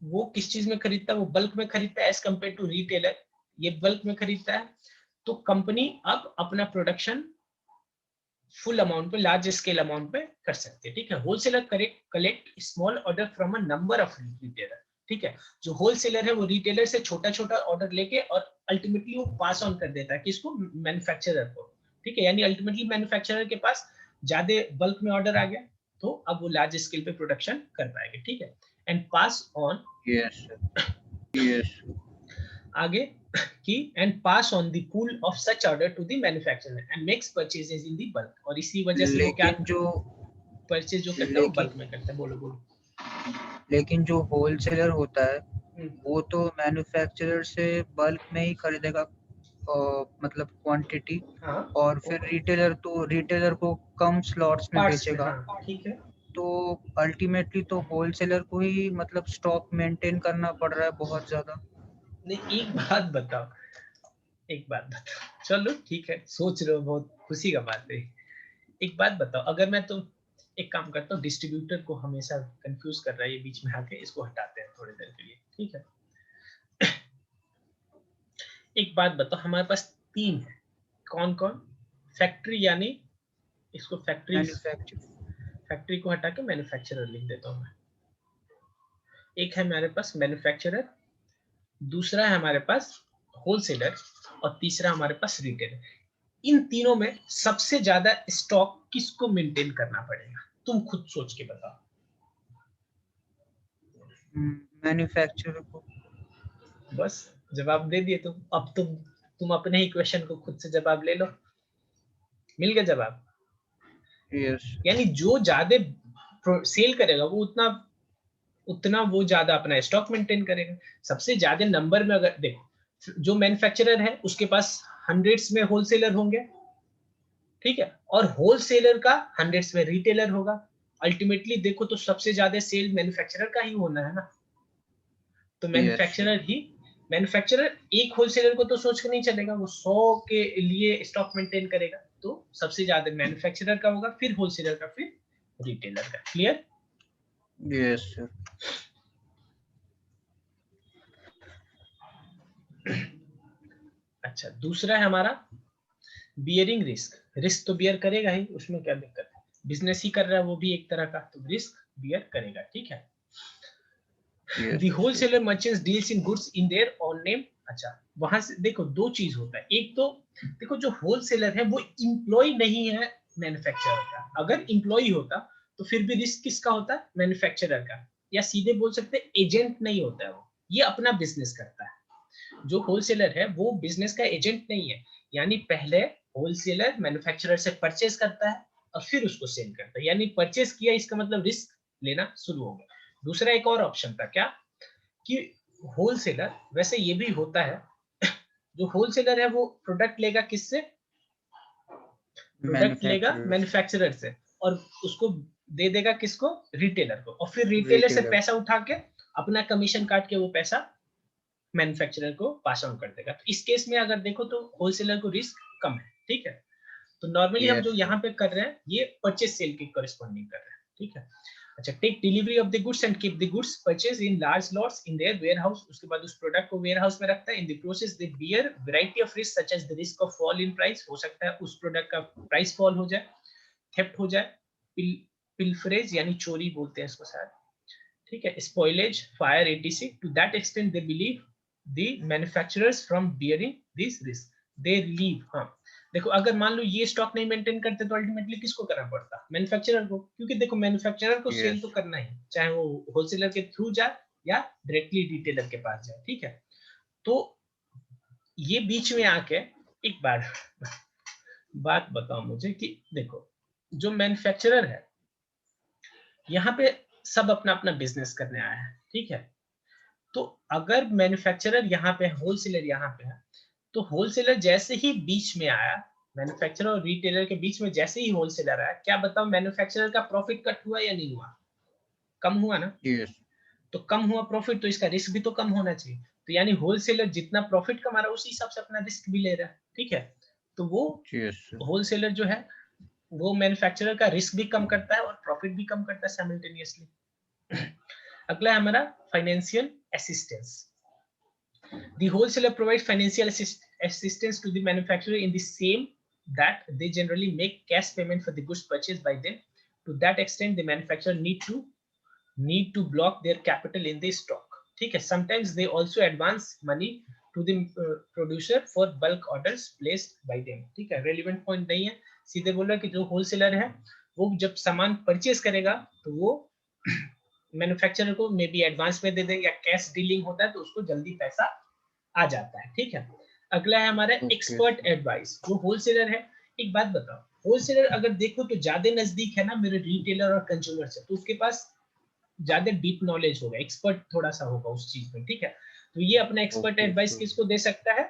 वो किस चीज में खरीदता है, वो बल्क में खरीदता है एज कंपेयर टू रिटेलर, ये बल्क में खरीदता है। तो कंपनी अब अपना प्रोडक्शन फुल अमाउंट पे, लार्ज स्केल अमाउंट पे कर सकती है, ठीक है। Wholesaler collect small order from a number of retailer, ठीक है। जो होलसेलर है वो रिटेलर से छोटा छोटा ऑर्डर लेके और अल्टीमेटली वो पास ऑन कर देता है किसको, मैन्युफैक्चरर को, ठीक है। यानी अल्टीमेटली मैन्युफैक्चरर के पास ज्यादा बल्क में ऑर्डर आ गया तो अब वो लार्ज स्केल पे प्रोडक्शन कर पाएगा, ठीक है। एंड पास ऑन, यस आगे की, and pass on the pool of such order to the manufacturer and makes purchases in the bulk. और इसी वजह से वो क्या, जो परचेज जो करता है वो बल्क में करता है। बोलो बोलो। लेकिन जो होलसेलर होता है वो तो मैन्युफैक्चरर से बल्क में ही खरीदेगा, मतलब क्वांटिटी, हाँ, और फिर रिटेलर को कम स्लॉट्स में बेचेगा, हाँ, ठीक है। तो अल्टीमेटली तो होलसेलर को ही मतलब स्टॉक मेंटेन करना पड़ रहा है बहुत ज्यादा। नहीं, एक बात बताओ, चलो ठीक है, सोच रहे हो, बहुत खुशी का बात है। एक बात बताओ, अगर मैं तो एक काम करता हूँ, डिस्ट्रीब्यूटर को हमेशा कंफ्यूज कर रहा है ये बीच में आके, इसको हटाते हैं थोड़ी देर के लिए, ठीक है। एक बात बताओ, हमारे पास 3 है, कौन कौन, फैक्ट्री यानी इसको फैक्ट्री को हटा के मैन्युफैक्चरर लिख देता हूँ मैं। एक है हमारे पास मैन्युफैक्चरर, दूसरा है हमारे पास होलसेलर और तीसरा हमारे पास रिटेलर। इन तीनों में सबसे ज्यादा स्टॉक किसको मेंटेन करना पड़ेगा, तुम खुद सोच के बताओ। मैन्युफैक्चरर को। बस जवाब दे दिए तुम। अब तुम अपने ही क्वेश्चन को खुद से जवाब ले लो, मिल गया जवाब। यानी जो ज्यादा सेल करेगा वो उतना वो ज्यादा अपना स्टॉक मेंटेन करेगा। सबसे ज्यादा नंबर में अगर देखो, जो मैन्युफैक्चरर है उसके पास हंड्रेड्स में होलसेलर होंगे, ठीक है, और होलसेलर का हंड्रेड्स में रिटेलर होगा। अल्टीमेटली देखो तो सबसे ज्यादा सेल मैन्युफैक्चरर का ही होना है ना। तो मैन्युफैक्चरर एक होलसेलर को तो सोच के नहीं चलेगा, वो 100 के लिए स्टॉक मेंटेन करेगा। तो सबसे ज्यादा मैन्युफैक्चरर का होगा, फिर होलसेलर का, फिर रिटेलर का। क्लियर? Yes sir. अच्छा, दूसरा है हमारा बियरिंग रिस्क। रिस्क तो बियर करेगा ही, उसमें क्या दिक्कत है, बिजनेस ही कर रहा है वो भी एक तरह का, तो रिस्क बियर करेगा, ठीक है। The wholesaler merchants deals in goods in their own name। अच्छा, वहां से देखो दो चीज होता है। एक तो देखो जो होलसेलर है वो इंप्लॉय नहीं है मैन्युफैक्चरर का। अगर इंप्लॉय होता तो फिर भी रिस्क किसका होता है, मैन्युफैक्चरर का, या सीधे बोल सकते हैं एजेंट नहीं होता है, वो ये अपना बिजनेस करता है। जो होलसेलर है वो बिजनेस का एजेंट नहीं है, यानी पहले होलसेलर मैन्युफैक्चरर से परचेज करता है और फिर उसको सेल करता है, यानी परचेज किया, इसका मतलब रिस्क लेना शुरू हो गया। दूसरा एक और ऑप्शन था क्या, कि होलसेलर, वैसे ये भी होता है, जो होलसेलर है वो प्रोडक्ट लेगा किससे, प्रोडक्ट लेगा मैन्युफैक्चरर से और उसको दे देगा किसको, रिटेलर को, और फिर रिटेलर से पैसा उठा के अपना कमीशन काट के वो पैसा मैन्युफैक्चरर को पास ऑन कर देगा। तो इस केस में अगर देखो तो होलसेलर को रिस्क कम है, ठीक है। तो नॉर्मली हम जो यहाँ पे कर रहे हैं ये परचेज सेल के कॉरेस्पॉन्डिंग कर रहे हैं, ठीक है। अच्छा, take delivery of the goods and keep the goods purchase in large lots in their warehouse. उसके बाद उस प्रोडक्ट को वेयरहाउस में रखता है। In the process they bear variety of risk such as the risk of fall in price, हो सकता है उस प्रोडक्ट का प्राइस फॉल हो जाए, थेफ्ट हो जाए, पिल्फरेज यानी चोरी बोलते हैं इसको शायद, ठीक है, spoilage, fire, etc. To that extent they believe the manufacturers from bearing this risk, they relieve. हाँ देखो, अगर मान लो ये स्टॉक नहीं मेंटेन करते तो अल्टीमेटली किसको करना पड़ता, मैन्युफैक्चरर को, क्योंकि देखो मैन्युफैक्चरर को सेल तो करना ही, चाहे वो होलसेलर के थ्रू जाए या डायरेक्टली रिटेलर के पास जाए, ठीक है। तो ये बीच में आके एक बात बताओ मुझे कि देखो जो मैन्युफैक्चरर है यहाँ पे सब अपना अपना बिजनेस करने आया है, ठीक है। तो अगर मैन्युफैक्चरर यहाँ पे, होलसेलर यहाँ पे है, तो होलसेलर जैसे ही बीच में आया, मैन्युफैक्चरर और रिटेलर के बीच में जैसे ही होलसेलर आया, क्या बताओ मैन्युफैक्चरर का प्रॉफिट कट हुआ या नहीं हुआ, कम हुआ ना। तो कम हुआ प्रॉफिट, तो इसका रिस्क भी तो कम होना चाहिए। तो यानी होलसेलर जितना प्रॉफिट कमा रहा है उसी हिसाब से अपना रिस्क भी ले रहा है, ठीक है। तो वो होलसेलर जो है वो मैन्युफैक्चरर का रिस्क भी कम करता है और प्रॉफिट भी कम करता है साइमल्टेनियसली। अगला है हमारा financial assistance. The wholesaler provides financial assistance to the manufacturer in the same that they generally make cash payment for the goods purchased by them. To that extent, the manufacturer need to block their capital in the stock. ठीक है. Sometimes they also advance money to the producer for bulk orders placed by them. ठीक है. Relevant point नहीं है. सीधे बोल रहा है कि जो wholesaler है वो जब सामान परचेज करेगा तो वो मैन्युफैक्चरर को मे बी एडवांस में दे दे या कैश डीलिंग होता है तो उसको जल्दी पैसा आ जाता है, ठीक है। अगला है हमारा एक्सपर्ट एडवाइस। जो होलसेलर है, एक बात बताओ, होलसेलर अगर देखो तो ज्यादा नजदीक है ना मेरे रिटेलर और कंज्यूमर से, तो उसके पास ज्यादा डीप नॉलेज होगा, एक्सपर्ट थोड़ा सा होगा उस चीज में, ठीक है। तो ये अपना एक्सपर्ट एडवाइस किसको दे सकता है,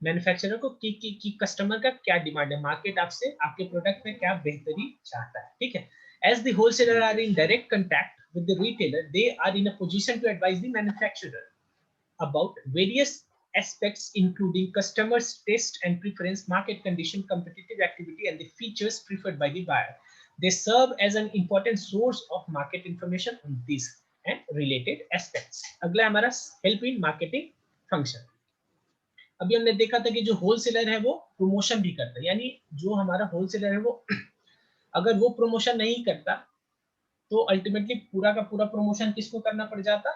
मैन्युफैक्चरर को, कि कस्टमर का क्या डिमांड है, मार्केट आपसे आपके प्रोडक्ट में क्या बेहतरी चाहता है, ठीक है। As the wholesaler are in direct contact with the retailer, they are in a position to advise the manufacturer about various aspects including customers' taste and preference, market condition, competitive activity, and the features preferred by the buyer. They serve as an important source of market information on these and related aspects. अगला हमारा help in marketing function. अभी हमने देखा था कि जो wholesaler है वो प्रमोशन भी करता है, यानी जो हमारा होलसेलर है वो अगर वो प्रमोशन नहीं करता तो अल्टीमेटली पूरा का पूरा प्रमोशन किसको करना पड़ जाता,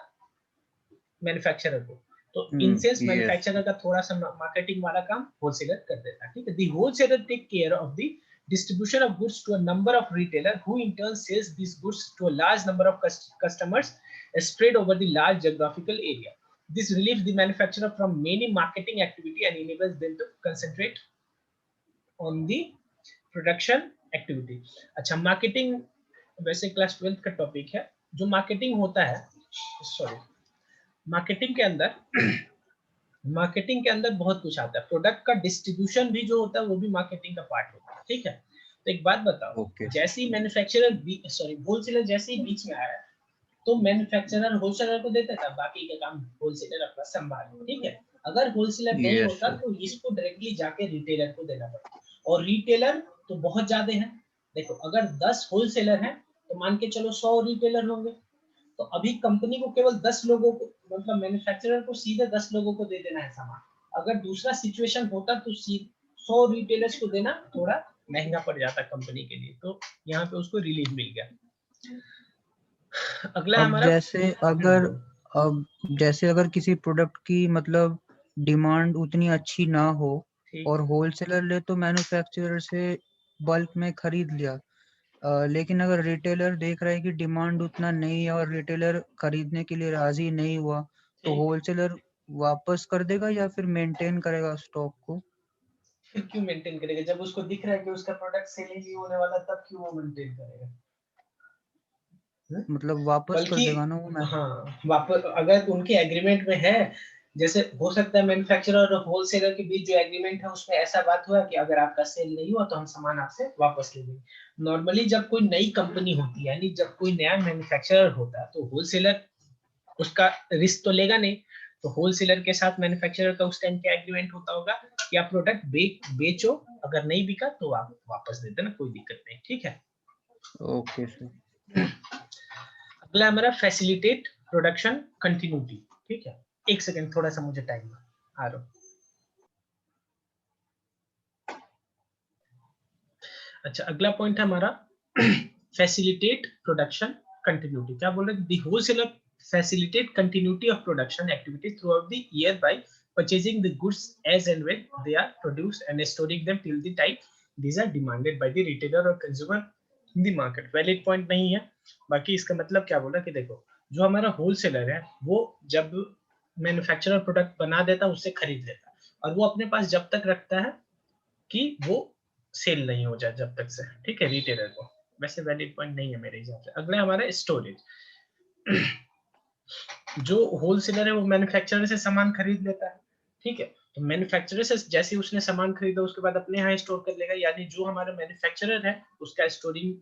मैन्युफैक्चरर को। तो इन सेंस मैन्युफैक्चरर का थोड़ा सा मार्केटिंग वाला काम होलसेलर कर देता है, ठीक है। The wholesaler take care of the distribution of goods to a number of retailer who in turn sells these goods to a large number of customers spread over the large geographical area. This relieves the manufacturer from many marketing activity and enables them to concentrate on the production activity. अच्छा, marketing वैसे class 12 का topic है। जो marketing होता है, sorry, marketing के अंदर बहुत कुछ आता है। प्रोडक्ट का डिस्ट्रीब्यूशन भी जो होता है वो भी मार्केटिंग का पार्ट होता है, ठीक है। तो एक बात बताओ, जैसे ही मैन्युफैक्चरर सॉरी होलसेलर जैसे ही बीच में आया तो मैन्युफैक्चरर होलसेलर को देता था, बाकी का काम होलसेलर अपना संभाले, ठीक है। अगर होलसेलर नहीं होता तो इसको डायरेक्टली जाके रिटेलर को देना पड़ता, और रिटेलर तो बहुत ज्यादा है। देखो अगर 10 होलसेलर हैं तो मान के चलो 100 रिटेलर होंगे, तो अभी कंपनी को केवल 10 लोगों को, मतलब मैन्युफैक्चरर को सीधे 10 लोगों को दे देना है सामान। अगर दूसरा सिचुएशन होता तो 100 रिटेलर्स को देना थोड़ा महंगा पड़ जाता कंपनी के लिए, तो यहाँ पे उसको रिलीफ मिल गया। अगला हमारा जैसे अगर किसी प्रोडक्ट की मतलब डिमांड उतनी अच्छी ना हो और होलसेलर ले तो मैन्युफैक्चरर से बल्क में खरीद लिया, लेकिन अगर रिटेलर देख रहा है कि डिमांड उतना नहीं है और रिटेलर खरीदने के लिए राजी नहीं हुआ तो होलसेलर वापस कर देगा या फिर मेंटेन करेगा स्टॉक को? फिर क्यों मेंटेन करेगा, जब उसको दिख रहा है कि उसका प्रोडक्ट सेल नहीं होने वाला तब क्यों वो मेंटेन करेगा? मतलब वापस कर देगा ना वो। हाँ वापस, अगर उनके एग्रीमेंट में है जैसे हो सकता है मैन्युफैक्चरर और होलसेलर के बीच जो एग्रीमेंट है उसमें ऐसा बात हुआ कि अगर आपका सेल नहीं हुआ तो हम सामान आपसे वापस ले लेंगे। नॉर्मली जब कोई नई कंपनी होती है, यानी जब कोई नया मैन्युफैक्चरर होता है तो होलसेलर उसका रिस्क तो लेगा नहीं, तो होलसेलर के साथ मैन्युफैक्चरर का उस टाइम क्या एग्रीमेंट होता होगा कि आप प्रोडक्ट बेचो, अगर नहीं बिका तो आप वापस दे देना, कोई दिक्कत नहीं, ठीक है। Okay sir. अगला हमारा फैसिलिटेट प्रोडक्शन कंटिन्यूटी, ठीक है। एक सेकंड, थोड़ा सा मुझे टाइम आ रहा हूं। अच्छा, अगला पॉइंट है हमारा फैसिलिटेट प्रोडक्शन कंटिन्यूटी। क्या बोल रहे हैं? The wholesaler facilitate continuity of production activity throughout the year by purchasing the goods as and when they are produced and storing them till the time these are demanded by the retailer or consumer in the market। Valid point नहीं है। बाकी इसका मतलब क्या बोला कि देखो, जो हमारा होलसेलर है वो जब मैन्युफैक्चरर प्रोडक्ट बना देता है उससे खरीद लेता है, और वो अपने पास जब तक रखता है कि वो सेल नहीं हो जाए जब तक से, ठीक है, रिटेलर को। वैसे वैलिड पॉइंट नहीं है मेरे हिसाब से। अगला हमारा स्टोरेज। जो होलसेलर है वो मैन्युफैक्चरर से सामान खरीद लेता है, ठीक है। तो मैन्युफैक्चरर से जैसे ही उसने सामान खरीदा उसके बाद अपने यहाँ स्टोर कर लेगा, यानी जो हमारा मैन्युफैक्चरर है उसका स्टोरिंग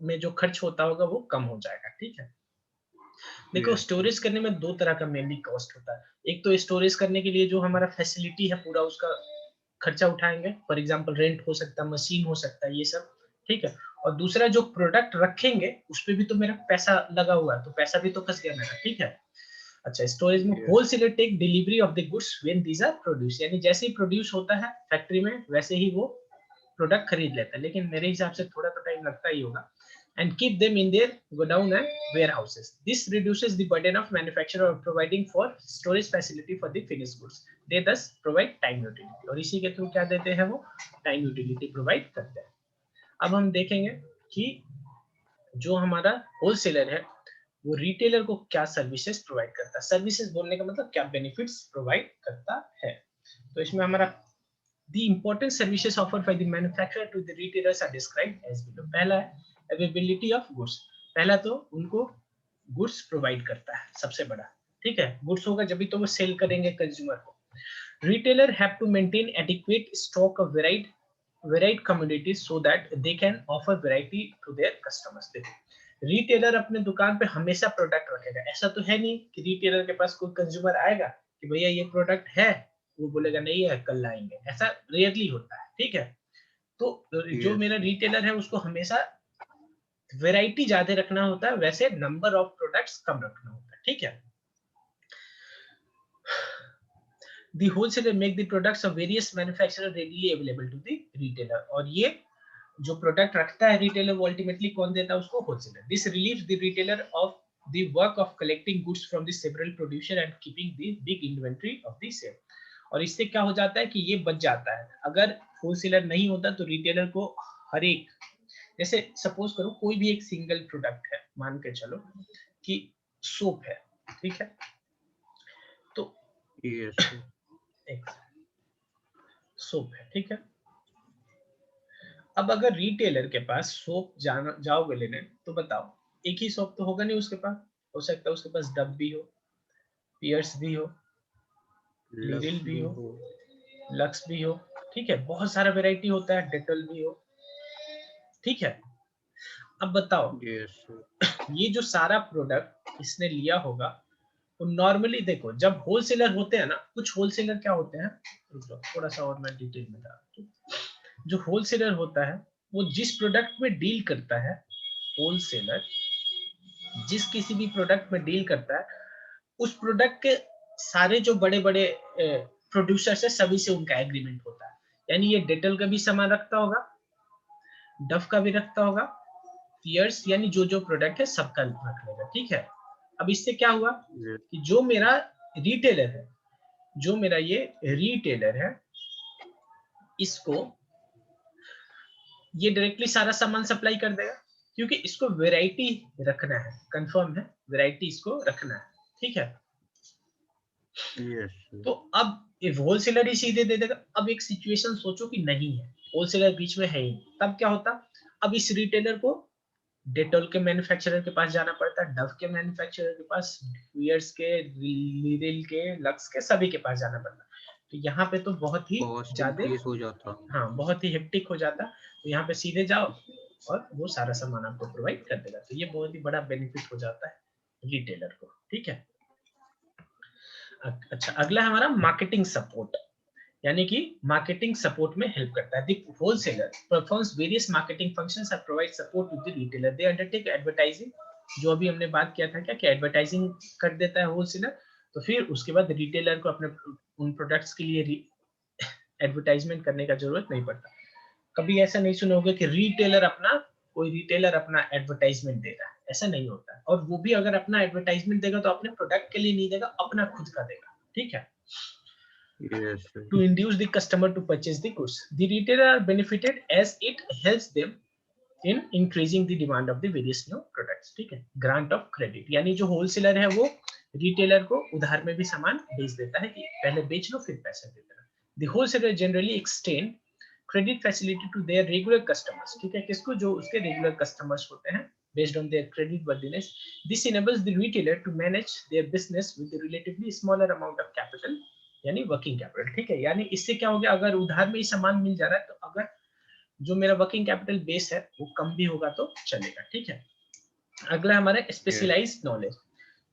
में जो खर्च होता होगा वो कम हो जाएगा, ठीक है। देखो, स्टोरेज करने में दो तरह का मेनली कॉस्ट होता है। एक तो स्टोरेज करने के लिए जो हमारा फैसिलिटी है पूरा उसका खर्चा उठाएंगे, फॉर एग्जांपल रेंट हो सकता है, मशीन हो सकता है, ये सब, ठीक है। और दूसरा जो प्रोडक्ट रखेंगे उस पे भी तो मेरा पैसा लगा हुआ है, तो पैसा भी तो फंस गया मेरा, ठीक है। अच्छा, स्टोरेज में wholesaler take delivery of the goods when these are produce, यानी जैसे ही प्रोड्यूस होता है फैक्ट्री में वैसे ही वो प्रोडक्ट खरीद लेता है, लेकिन मेरे हिसाब से थोड़ा तो टाइम लगता ही होगा। And keep them in their godown and warehouses. This reduces the burden of manufacturer of providing for storage facility for the finished goods. They thus provide time utility. और इसी के थ्रू क्या देते हैं वो? टाइम यूटिलिटी प्रोवाइड करते हैं। अब हम देखेंगे कि जो हमारा होलसेलर है वो रिटेलर को क्या सर्विसेज प्रोवाइड करता है। सर्विसेज बोलने का मतलब क्या बेनिफिट्स प्रोवाइड करता है। तो इसमें हमारा the important services offered by the manufacturer to the retailers are described as below। पहला है availability of goods। पहला तो उनको गुड्स प्रोवाइड करता है, सबसे बड़ा, ठीक है। गुड्स होगा जब भी तो वो सेल करेंगे कंज्यूमर को। retailer have to maintain adequate stock of varied commodities so that they can offer variety to their customers। देखो, रिटेलर अपने दुकान पे हमेशा प्रोडक्ट रखेगा। ऐसा तो है नहीं कि रिटेलर के पास कोई कंज्यूमर आएगा कि भैया ये प्रोडक्ट है, वो बोलेगा नहीं है कल लाएंगे, ऐसा रेयरली होता है, ठीक है। तो जो मेरा रिटेलर है उसको हमेशा वैरायटी ज्यादा रखना होता है, वैसे नंबर ऑफ प्रोडक्ट्स कम रखना होता है, ठीक है। The wholesaler make the products of various manufacturer readily available to the retailer। और ये जो प्रोडक्ट रखता है रिटेलर वो अल्टीमेटली कौन देता है उसको? Wholesaler. This relieves the retailer of the work of collecting goods from the several producer and keeping the big inventory of the same। और इससे क्या हो जाता है कि ये बच जाता है। अगर होलसेलर नहीं होता तो रिटेलर को हर एक, जैसे सपोज करो कोई भी एक सिंगल प्रोडक्ट है, मान के चलो कि सोप है, ठीक है। तो एक सोप है, ठीक है। अब अगर रिटेलर के पास सोप जाओगे लेने तो बताओ, एक ही सोप तो होगा नहीं उसके पास। हो सकता है उसके पास डब भी हो, पियर्स भी हो, लिरिल भी हो, लक्स भी हो, ठीक है। बहुत सारा वैरायटी होता है, डेटल भी हो, ठीक है। अब बताओ, ये जो सारा प्रोडक्ट इसने लिया होगा वो नॉर्मली, देखो जब होलसेलर होते हैं ना, कुछ होलसेलर क्या होते हैं, थोड़ा सा और मैं डिटेल में बता। जो होलसेलर होता है वो जिस प्रोडक्ट में डील करता है, होलसेलर जिस किसी भी प्रोडक्ट में डील करता है उस प्रोडक्ट के सारे जो बड़े बड़े प्रोड्यूसर्स है सभी से उनका एग्रीमेंट होता है। यानी ये डेटल का भी सामान रखता होगा, डफ का भी रखता होगा, पियर्स यानी जो जो प्रोडक्ट है सबका रख लेगा, ठीक है। अब इससे क्या हुआ कि जो मेरा रिटेलर है, जो मेरा ये रिटेलर है, इसको ये डायरेक्टली सारा सामान सप्लाई कर देगा क्योंकि इसको वैरायटी रखना है, कंफर्म है, वैरायटी इसको रखना है, ठीक है। तो अब होलसेलर ही सीधे दे देगा। अब एक सिचुएशन सोचो कि नहीं है, होलसेलर बीच में है ही, तब क्या होता? अब इस रिटेलर को डेटॉल के मैन्युफैक्चरर के पास जाना पड़ता है, डव के मैन्युफैक्चरर के पास, वियर्स के, लीरिल के, लक्स के, सभी के पास जाना पड़ता। तो यहाँ पे तो बहुत ही ज्यादा हो जाता, हाँ बहुत ही हेक्टिक हो जाता। तो यहाँ पे सीधे जाओ और वो सारा सामान आपको प्रोवाइड कर देगा। तो ये बहुत ही बड़ा बेनिफिट हो जाता है रिटेलर को, ठीक है। अच्छा, अगला हमारा मार्केटिंग सपोर्ट, यानी कि मार्केटिंग सपोर्ट में हेल्प करता है। The wholesaler performs various marketing functions and provide support to the retailer. They undertake advertising, जो अभी हमने बात किया था क्या कि एडवर्टाइजिंग कर देता है होलसेलर, तो फिर उसके बाद रिटेलर को अपने उन प्रोडक्ट्स के लिए एडवर्टाइजमेंट करने का जरूरत नहीं पड़ता। कभी ऐसा नहीं सुना होगा कि कोई रिटेलर अपना एडवर्टाइजमेंट दे रहा है, ऐसा नहीं होता है। और वो भी अगर अपना एडवर्टाइजमेंट देगा तो अपने प्रोडक्ट के लिए नहीं देगा, अपना खुद का देगा, ठीक है। yes, To induce the customer to purchase the goods, the retailer are benefited as it helps them in increasing the demand of the various new products, ठीक है। ग्रांट ऑफ क्रेडिट, यानी जो होलसेलर है वो रिटेलर को उधार में भी सामान बेच देता है कि पहले बेच लो फिर पैसे दे देना। The wholesaler generally extend credit facility to their regular customers, ठीक है, किसको, जो उसके रेगुलर कस्टमर्स होते हैं, based on their credit worthiness. This enables the retailer to manage their business with a relatively smaller amount of capital, यानी working capital, ठीक है। यानी इससे क्या हो गया, अगर उधार में ही सामान मिल जा रहा है तो अगर जो मेरा वर्किंग कैपिटल बेस है वो कम भी होगा तो चलेगा, ठीक है। अगला हमारा स्पेशलाइज्ड नॉलेज,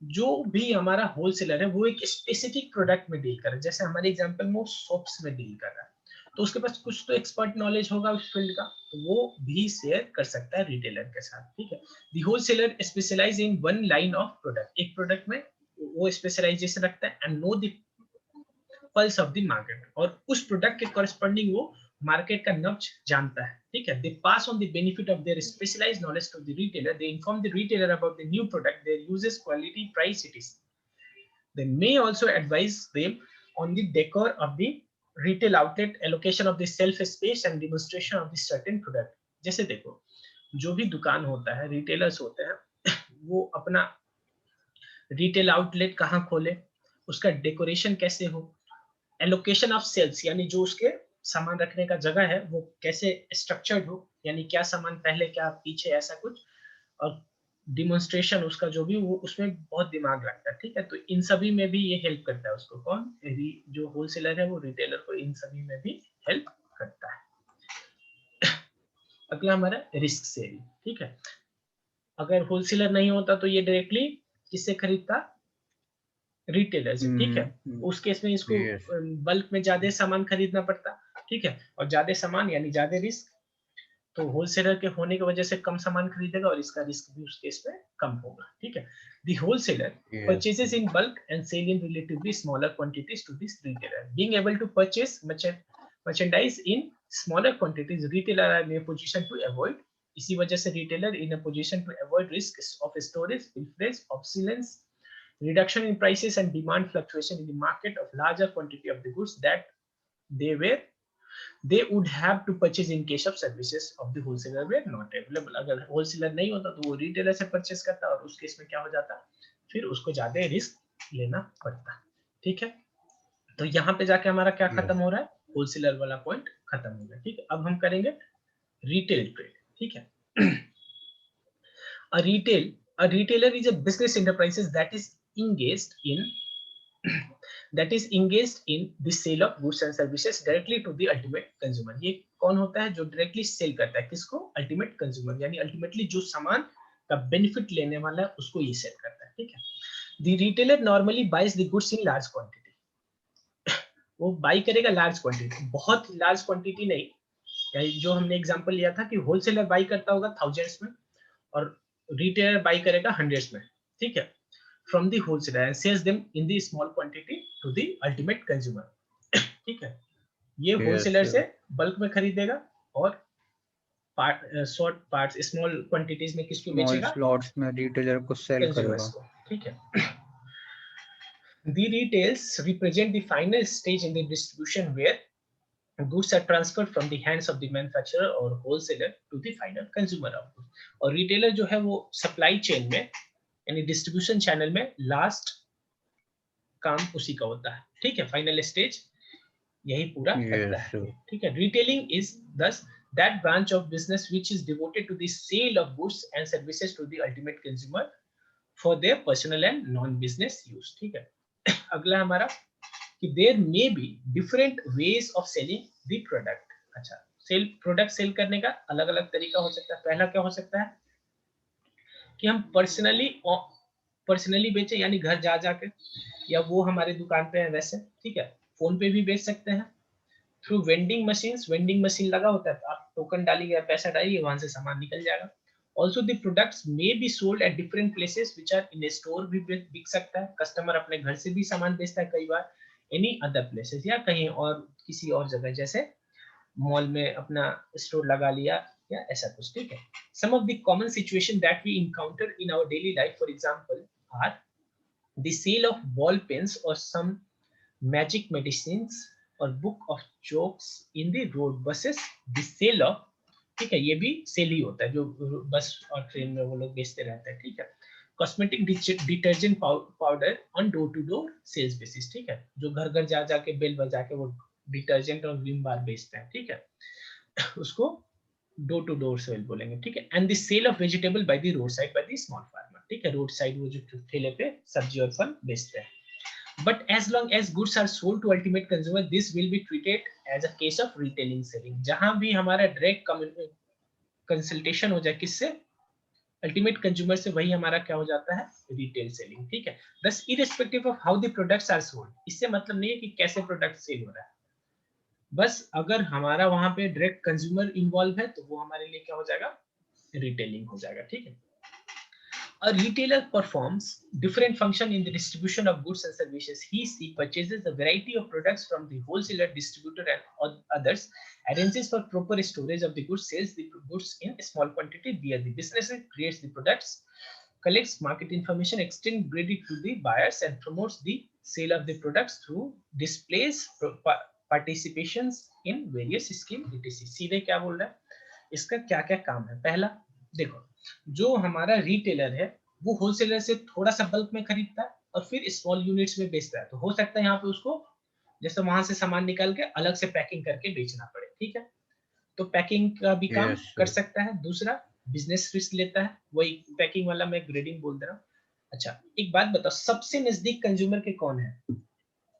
जो भी हमारा होलसेलर है वो एक स्पेसिफिक प्रोडक्ट में डील कर रहा है। जैसे हमारे एग्जांपल में वो सोप्स में डील कर रहा है, तो उसके पास कुछ तो एक्सपर्ट नॉलेज होगा उस फील्ड का, तो वो भी शेयर कर सकता है रिटेलर के साथ, ठीक है। The wholesaler specialise in one line of product, एक प्रोडक्ट में वो स्पेशलाइजेशन रखता है, and know the pulse of the market, और उस प्रोडक्ट के कॉरेस्पॉन्डिंग वो मार्केट का नब्ज जानता है, ठीक है। They pass on the benefit of their specialised knowledge to the retailer. They inform the retailer about the new product, their uses, quality, price it is. They may also advise them on the decor of the retail outlet, allocation of the shelf space and demonstration of the certain product. जैसे देखो, जो भी दुकान होता है, retailers होते हैं, वो अपना रिटेल आउटलेट कहाँ खोले, उसका डेकोरेशन कैसे हो, एलोकेशन ऑफ सेल्स, यानी जो उसके सामान रखने का जगह है वो कैसे स्ट्रक्चर्ड हो, यानी क्या सामान पहले क्या पीछे, ऐसा कुछ, और डिमोन्स्ट्रेशन उसका जो भी, वो उसमें बहुत दिमाग लगता है, ठीक है। तो इन सभी में भी ये हेल्प करता है उसको, कौन, जो होलसेलर है वो रिटेलर को इन सभी में भी हेल्प करता है। अगला हमारा रिस्क शेयरिंग, ठीक है। अगर होलसेलर नहीं होता तो ये डायरेक्टली किससे खरीदता, रिटेलर से, ठीक है। उस केस में इसको बल्क में ज्यादा सामान खरीदना पड़ता, ठीक है, और ज्यादा सामान यानी ज्यादा रिस्क। तो होलसेलर के होने की वजह से कम सामान खरीदेगा और इसका रिस्क भी उस केस में कम होगा, ठीक है। The wholesaler purchases in bulk and sell in relatively smaller quantities to this retailer. Being able to purchase merchandise in smaller quantities, retailer are in a position to avoid. इसी वजह से retailer in a position to avoid risks of storage, pilferage, obsolescence, reduction in prices and demand fluctuation in the market of larger quantity of the goods that they would have to purchase in case of services of the wholesaler were not available. अगर wholesaler नहीं होता तो वो retailer से purchase करता, और उस case में क्या हो जाता, फिर उसको ज्यादा रिस्क लेना पड़ता, ठीक है। तो यहाँ पे जाके हमारा क्या खत्म हो रहा है, होलसेलर वाला पॉइंट खत्म हो गया, ठीक है। अब हम करेंगे रिटेल ट्रेड, ठीक है। A retailer is a business enterprise that is engaged in the sale of goods and services directly to the ultimate consumer. ये कौन होता है, जो डायरेक्टली सेल करता है, किसको, अल्टीमेट कंज्यूमर, यानी अल्टीमेटली जो सामान का बेनिफिट लेने वाला है उसको ये सेल करता है, ठीक है। The retailer normally buys the goods in large quantity. वो बाई करेगा लार्ज क्वांटिटी, बहुत लार्ज क्वांटिटी नहीं, जो हमने एग्जांपल लिया था कि होलसेलर बाई करता होगा थाउजेंड्स में और रिटेलर बाई करेगा हंड्रेड्स में, ठीक है, from the wholesaler and sells them in the small quantity to the ultimate consumer, ठीक है। ये होलसेलर से बल्क में खरीदेगा और शॉर्ट पार्ट्स, स्मॉल क्वांटिटीज में किसको बेचेगा, स्लॉट्स में रिटेलर को सेल करेगा, ठीक है। The retails represent the final stage in the distribution where goods are transferred from the hands of the manufacturer or wholesaler to the final consumer of goods. और retailer जो है वो supply chain में यानी distribution channel में last काम उसी का होता है, ठीक है। फाइनल स्टेज यही पूरा करता है, ठीक है। Retailing is thus that branch of business which is devoted to the sale of goods and services to the ultimate consumer for their personal and non-business use. ठीक है. अगला हमारा कि there may be different ways of selling the product. अच्छा, cell product cell करने का अलग अलग तरीका हो सकता है. पहला क्या हो सकता है कि हम पर्सनली बेचें, यानी घर जा जाके, या वो हमारे दुकान पे है वैसे. ठीक है. फोन पे भी बेच सकते हैं. Through vending machines, vending machine लगा होता है तो आप टोकन डालिए, पैसा डालिए, वहां से सामान निकल जाएगा. Also the products may be sold at different places which are in store, भी बिक सकता है. कस्टमर अपने घर से भी सामान बेचता है कई बार, एनी अदर प्लेसेस, या कहीं और किसी और जगह, जैसे मॉल में अपना स्टोर लगा लिया या ऐसा कुछ. ठीक है. Some of the common situation that we encounter in our daily life, for example, are the sale of ball pens और सम मैजिक मेडिसिन्स और book of jokes in the road buses, the sale of. ठीक है, ये भी cell ही होता है जो बस और ट्रेन में वो लोग बेचते रहते हैं. ठीक है. Cosmetic detergent powder on door to door sales basis. ठीक है, जो घर घर जा जाके बेल बजा के वो डिटर्जेंट और विम बार बेचते हैं. ठीक है, उसको डोर टू डोर सेल बोलेंगे. ठीक है. And the sale of vegetable by the road side by the small farmer. ठीक है, रोड साइड वो जो ठेले पे सब्जी और फल बेचते हैं. But as long as goods are sold to ultimate consumer, this will be treated as a case of retailing selling. जहां भी हमारा डायरेक्ट कंसल्टेशन हो जाए किससे, अल्टीमेट कंज्यूमर से, वही हमारा क्या हो जाता है, रिटेल सेलिंग. ठीक है. Thus, irrespective of how the products are sold, इससे मतलब नहीं है कि कैसे प्रोडक्ट सेल हो रहा है, बस अगर हमारा वहां पे डायरेक्ट कंज्यूमर इन्वॉल्व है तो वो हमारे लिए क्या हो जाएगा, रिटेलिंग हो जाएगा. ठीक है. A retailer performs different function in the distribution of goods and services. He purchases a variety of products from the wholesaler, distributor, and others, arranges for proper storage of the goods, sells the goods in a small quantity via the businesses, creates the products, collects market information, extends credit to the buyers, and promotes the sale of the products through displays, participations in various schemes, etc. सीधे क्या बोल रहा है, इसका क्या क्या काम है. पहला देखो, जो हमारा रिटेलर है वो होलसेलर से थोड़ा सा बल्क में खरीदता है और फिर स्मॉल यूनिट्स में बेचता है. तो हो सकता है यहाँ पे उसको जैसे वहां से सामान निकाल के अलग से पैकिंग करके बेचना पड़े. ठीक है, तो पैकिंग का भी काम कर सकता है. दूसरा, बिजनेस रिस्क लेता है, वही पैकिंग वाला मैं ग्रेडिंग बोल दे रहा हूँ. अच्छा, एक बात बताओ, सबसे नजदीक कंज्यूमर के कौन है,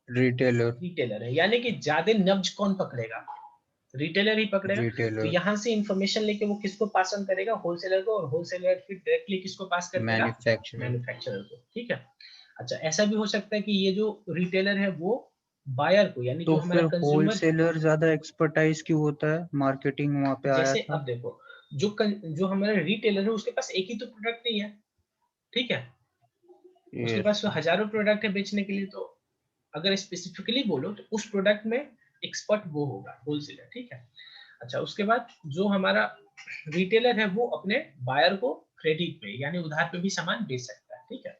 रिटेलर है. यानी कि ज्यादा नब्ज कौन पकड़ेगा, रिटेलर ही पकड़ेगा. तो यहाँ से इंफॉर्मेशन लेके वो किसको पास ऑन करेगा, होलसेलर को, और होलसेलर फिर डायरेक्टली किसको पास कर देगा, मैन्युफैक्चरर को. ठीक है. अच्छा, ऐसा भी हो सकता है कि ये जो रिटेलर है वो बायर को, यानी तो जो हमारा कंज्यूमर, होलसेलर ज्यादा एक्सपर्टाइज क्यों होता है, मार्केटिंग वहां पे आया जैसे था. अब देखो, जो हमारा रिटेलर है उसके पास एक ही तो प्रोडक्ट नहीं है. ठीक है, उसके पास तो हजारों प्रोडक्ट है बेचने के लिए. तो अगर स्पेसिफिकली बोलो तो उस प्रोडक्ट में एक्सपर्ट वो होगा, होलसेलर. ठीक है. अच्छा, उसके बाद जो हमारा रिटेलर है वो अपने बायर को क्रेडिट पे यानी उधार पे भी सामान बेच सकता है. ठीक है.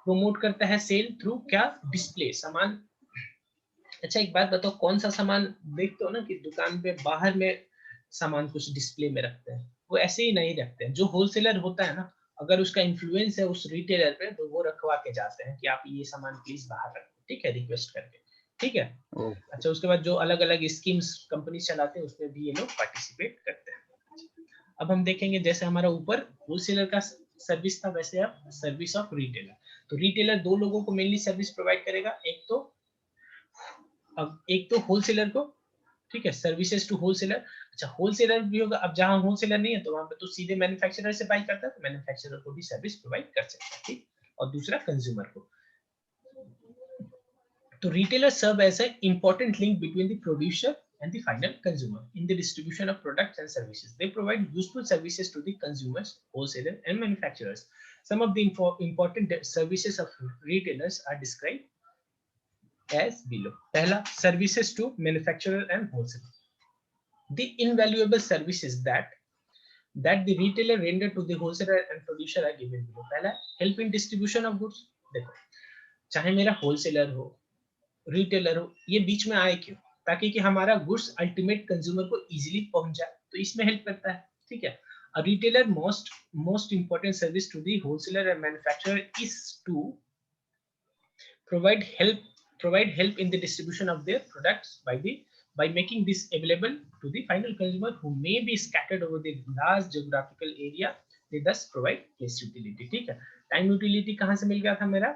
प्रोमोट करता है सेल थ्रू क्या, डिस्प्ले सामान. अच्छा, एक बात बताओ, कौन सा सामान देखते हो ना कि दुकान पे बाहर में सामान कुछ डिस्प्ले में रखते हैं, वो ऐसे ही नहीं रखते हैं. जो होलसेलर होता है ना, अगर उसका इन्फ्लुएंस है उस रिटेलर पे तो वो रखवा के जाते हैं कि आप ये सामान प्लीज बाहर रखो. ठीक है, रिक्वेस्ट करके. ठीक है. अच्छा, उसके बाद जो अलग अलग स्कीम्स कंपनी चलाते हैं उसमें भी ये लोग पार्टिसिपेट करते हैं. अब हम देखेंगे, जैसे हमारा ऊपर होलसेलर का सर्विस था, वैसे अब सर्विस ऑफ रिटेलर. तो रिटेलर दो लोगों को मेनली सर्विस प्रोवाइड करेगा, एक तो होलसेलर को. ठीक है, सर्विसेज टू होलसेलर. अच्छा, होलसेलर भी होगा. अब जहां होलसेलर नहीं है तो वहां पे तो सीधे मैन्युफैक्चरर से बाई करता है, तो मैन्युफैक्चरर को भी सर्विस प्रोवाइड कर सकता है. ठीक. और दूसरा कंज्यूमर को. तो retailer serve as an important link between the producer and the final consumer in the distribution of products and services. They provide useful services to the consumers, wholesalers, and manufacturers. Some of the important services of retailers are described as below. Pehla, services to manufacturer and wholesaler. The invaluable services that the retailer render to the wholesaler and producer are given below. Pehla, help in distribution of goods. देखो, चाहे मेरा wholesaler हो, retailer हो, ये बीच में आए क्यों, ताकि कि हमारा गुड्स अल्टीमेट कंज्यूमर को इजीली पहुंच जाए. तो इसमें हेल्प करता है. ठीक है. A retailer most important service to the wholesaler and manufacturer is to provide help in the distribution of their products by making this available to the final consumer who may be scattered over the large geographical area. They thus provide place utility. ठीक है, time utility कहाँ से मिल गया था मेरा,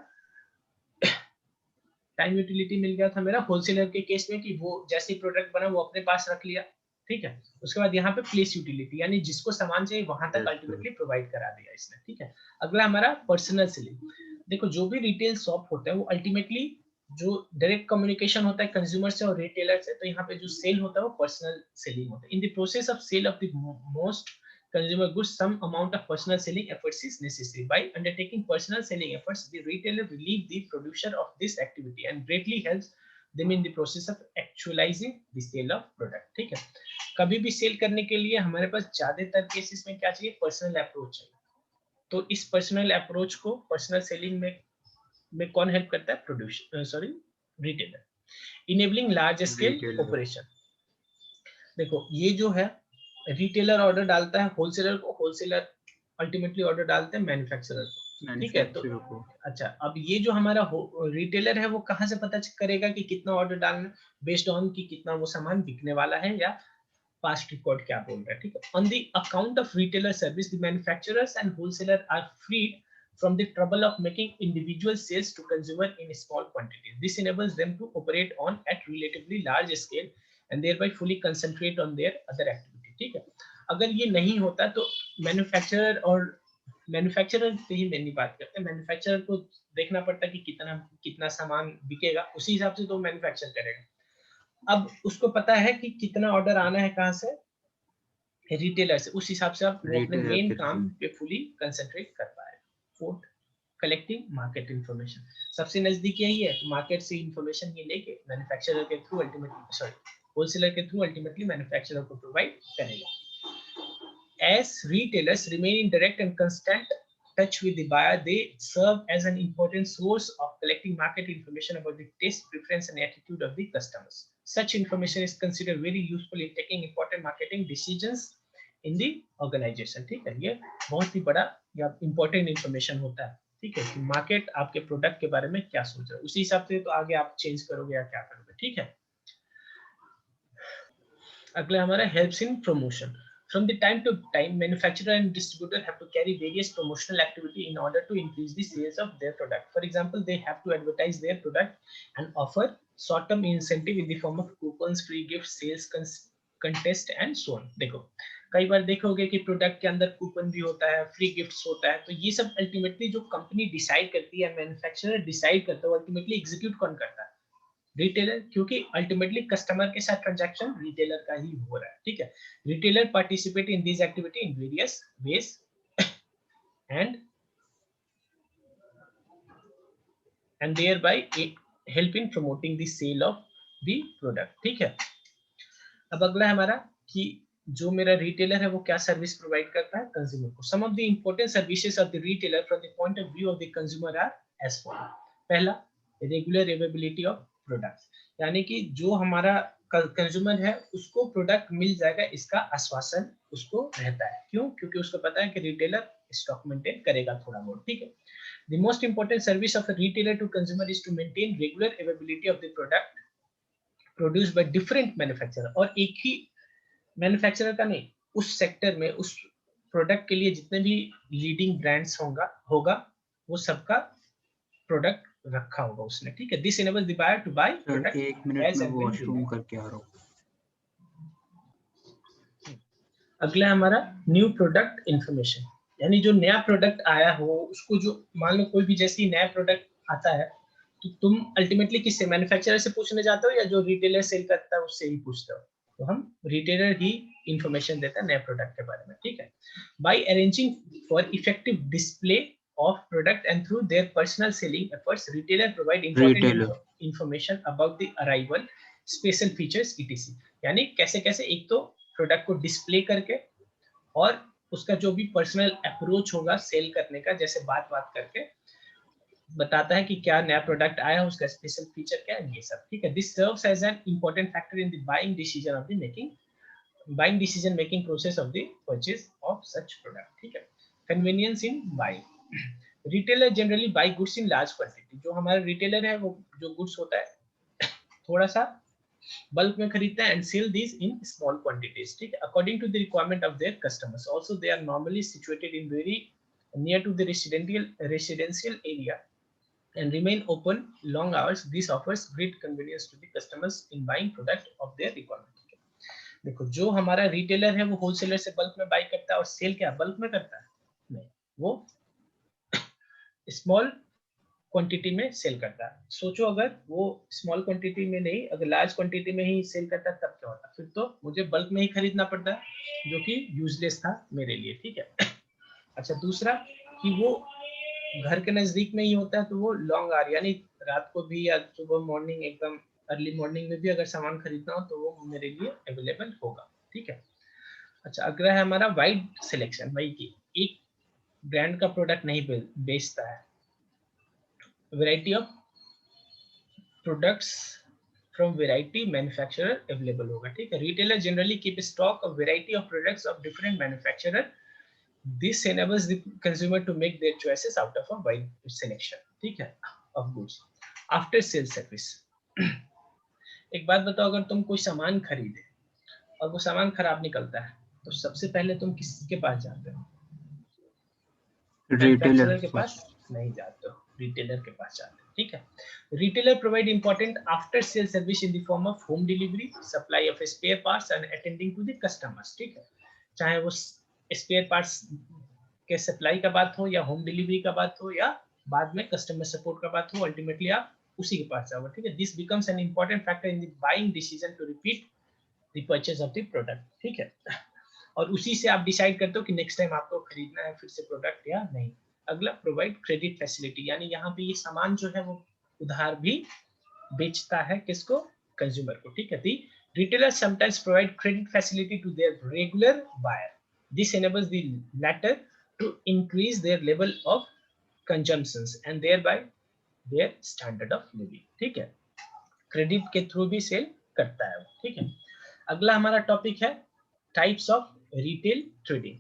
time utility मिल गया था मेरा होलसेलर के केस में कि वो जैसे ही प्रोडक्ट बना वो अपने पास रख लिया, ठीक है। उसके बाद यहाँ पे प्लेस यूटिलिटी यानी जिसको सामान चाहिए वहां तक अल्टीमेटली प्रोवाइड करा दिया इसने, ठीक है। अगला हमारा पर्सनल सेलिंग। देखो जो भी रिटेल शॉप होता है वो अल्टीमेटली जो डायरेक्ट कम्युनिकेशन होता है कंज्यूमर से और रिटेलर से, तो यहाँ पे जो सेल होता है वो पर्सनल सेलिंग होता है। In the process of sale of the most consumer goods, some amount of personal selling efforts is necessary. By undertaking personal selling efforts, the retailer relieve the producer of this activity and greatly helps them in the process of actualizing the sale of product. ठीक है, कभी भी cell करने के लिए हमारे पास ज्यादातर cases में क्या चाहिए, पर्सनल अप्रोच चाहिए। तो इस पर्सनल अप्रोच को पर्सनल सेलिंग में कौन हेल्प करता है, producer retailer. Enabling large scale operation. देखो ये जो है रिटेलर ऑर्डर डालता है होलसेलर को, होलसेलर अल्टीमेटली ऑर्डर डालते हैं मैन्युफैक्चरर को, ठीक है। तो अच्छा, अब ये जो हमारा रिटेलर है वो कहाँ से पता करेगा कि कितना ऑर्डर डालना, बेस्ड ऑन कि कितना वो सामान बिकने वाला है या पास्ट रिकॉर्ड क्या बोल रहा है, ठीक है। On the account of retailer service the manufacturers and wholesaler are freed from the trouble of making individual sales to consumer in small quantities. This enables them to operate on at relatively large scale and thereby fully concentrate on their other activity. ठीक है, अगर ये नहीं होता तो manufacturer और manufacturer से ही mainly बात करते हैं, मैन्युफैक्चरर को देखना पड़ता है कि कितना सामान बिकेगा, उसी हिसाब से तो मैन्युफैक्चर करेगा। अब उसको पता है कि कितना ऑर्डर आना है कहाँ से, रिटेलर से, उस हिसाब से आप वो अपने मेन काम पे फुली कंसंट्रेट कर पाए। Fourth, collecting market information. सबसे नजदीक यही है, तो मार्केट से इंफॉर्मेशन ये लेके मैन्युफैक्चरर के थ्रू अल्टीमेटली होलसेलर के थ्रू अल्टीमेटली मैन्युफैक्चरर को प्रोवाइड करेगा। As retailers remain in direct and constant touch with the buyer, they serve as an important source of collecting market information about the taste, preference, and attitude of the customers. Such information is considered very useful in taking important marketing decisions in the organization. ठीक है, ये बहुत ही बड़ा या important information होता है, ठीक है, कि मार्केट आपके प्रोडक्ट के बारे में क्या सोच रहा है, उसी हिसाब से तो आगे आप चेंज करोगे या क्या करोगे, ठीक है। अगला हमारा helps in promotion. From the time to time, manufacturer and distributor have to carry various promotional activity in order to increase the sales of their product. For example, they have to advertise their product and offer short-term incentive in the form of coupons, free gifts, sales contest, and so on. देखो कई बार देखोगे कि product के अंदर coupon भी होता है, free gifts होता है, तो ये सब अल्टीमेटली जो कंपनी डिसाइड करती है, मैन्युफैक्चरर डिसाइड करता है, अल्टीमेटली एग्जीक्यूट कौन करता है, रिटेलर, क्योंकि अल्टीमेटली कस्टमर के साथ ट्रांजैक्शन रिटेलर का ही हो रहा है, ठीक है। Retailer participate in this activity in various ways and thereby help in promoting the sale of the product, ठीक है। अब अगला हमारा कि जो मेरा रिटेलर है वो क्या सर्विस प्रोवाइड करता है कंज्यूमर को। Some of the important services of the retailer from the point of view of the consumer are as follow. पहला, रेगुलर अवेलेबिलिटी ऑफ प्रोडक्ट्स, यानी कि जो हमारा कंज्यूमर है उसको प्रोडक्ट मिल जाएगा, इसका आश्वासन उसको रहता है। क्यों? क्योंकि उसको पता है कि रिटेलर स्टॉक मेंटेन करेगा थोड़ा बहुत, ठीक है। The most important service of a retailer to consumer is to maintain regular availability of the product produced by different manufacturer, और एक ही मैन्युफैक्चरर का नहीं, उस सेक्टर में उस प्रोडक्ट के लिए जितने भी लीडिंग ब्रांड्स होगा वो सबका प्रोडक्ट रखा होगा उसने, ठीक है। This enables the buyer to buy product. एक मिनट में वॉशरूम करके आ रहा हूं। अगला हमारा न्यू प्रोडक्ट इंफॉर्मेशन, यानी जो नया प्रोडक्ट आया हो उसको, जो मान लो कोई भी जैसे नया प्रोडक्ट आता है तो तुम अल्टीमेटली किससे, मैन्युफैक्चरर से पूछने जाते हो या जो रिटेलर सेल करता है उससे ही पूछते हो, तो हम रिटेलर ही इंफॉर्मेशन देता है नए प्रोडक्ट के बारे में, ठीक है। By arranging for effective display of product and through their personal selling efforts, retailer provide important information about the arrival, special features etc. यानी कैसे कैसे एक तो प्रोडक्ट को डिस्प्ले करके और उसका जो भी पर्सनल अप्रोच होगा सेल करने का, जैसे बात करके बताता है कि क्या नया प्रोडक्ट आया, उसका स्पेशल फीचर क्या है, ये सब, ठीक है। This serves as an important factor in the buying decision making process of the purchase of such product, ठीक है। Convenience in buying, retailer generally buy goods in large quantity. जो हमारा रिटेलर है वो जो गुड्स होता है थोड़ा सा बल्क में खरीदते हैं and sell these in small quantities, ठीक है, according to the requirement of their customers. Also they are normally situated in very near to the residential area and remain open long hours. This offers great convenience to the customers in buying product of their requirement. देखो जो हमारा retailer है वो wholesaler से bulk में by करता है, और सेल क्या बल्क में करता है? नहीं, वो स्मॉल क्वांटिटी में सेल करता है। सोचो अगर वो स्मॉल क्वांटिटी में नहीं, अगर लार्ज क्वांटिटी में ही सेल करता है तब क्या होता? फिर तो मुझे बल्क में ही खरीदना पड़ता है, जो कि यूजलेस था मेरे लिए, ठीक है। अच्छा, दूसरा कि वो घर के नजदीक में ही होता है, तो वो लॉन्ग आवर यानी रात को भी या सुबह मॉर्निंग एकदम अर्ली मॉर्निंग में भी अगर सामान खरीदना हो तो वो मेरे लिए अवेलेबल होगा, ठीक है। अच्छा, अगला है हमारा वाइड सिलेक्शन। भाई की एक ब्रांड का प्रोडक्ट नहीं बेचता है, variety of products from variety manufacturer available होगा, ठीक है। Retailer generally keep stock of variety of products of different manufacturer. This enables the consumer to make their choices out of a wide selection, ठीक है, of goods. After sales service, एक बात बताओ, अगर तुम कोई सामान खरीदे और वो सामान खराब निकलता है तो सबसे पहले तुम किसके पास जाते हो? मैन्युफैक्चरर के पास नहीं जाते हो, रिटेलर के पास जाते हो, ठीक है। Retailer provide important after sale service in the form of home delivery, supply of spare parts and attending to the customers, ठीक है। चाहे वो स्पेयर पार्ट्स के सप्लाई का बात हो या होम डिलीवरी का बात हो या बाद में कस्टमर सपोर्ट का बात हो, अल्टीमेटली आप उसी के पास जाओगे, ठीक है। This becomes an important factor in the buying decision to repeat the purchase of the product, ठीक है। और उसी से आप डिसाइड करते हो कि नेक्स्ट टाइम आपको खरीदना है फिर से प्रोडक्ट या नहीं। अगला, प्रोवाइड क्रेडिट फैसिलिटी, यानी यहाँ पे ये सामान जो है वो उधार भी बेचता है, किसको? कंज्यूमर को, ठीक है। Retailer sometimes provide credit facility to their regular buyer. This enables the latter to increase their level of consumptions and thereby their standard of living, ठीक है। क्रेडिट के थ्रू भी सेल करता है, ठीक है। अगला हमारा टॉपिक है टाइप्स ऑफ रिटेल ट्रेडिंग।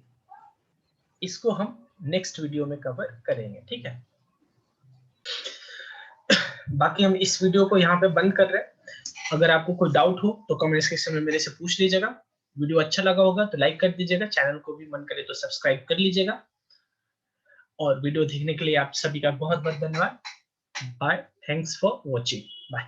इसको हम नेक्स्ट वीडियो में कवर करेंगे, ठीक है। बाकी हम इस वीडियो को यहाँ पे बंद कर रहे हैं। अगर आपको कोई डाउट हो तो कमेंट सेक्शन में मेरे से पूछ लीजिएगा। वीडियो अच्छा लगा होगा तो लाइक कर दीजिएगा, चैनल को भी मन करे तो सब्सक्राइब कर लीजिएगा। और वीडियो देखने के लिए आप सभी का बहुत बहुत धन्यवाद। Bye, thanks for watching, bye.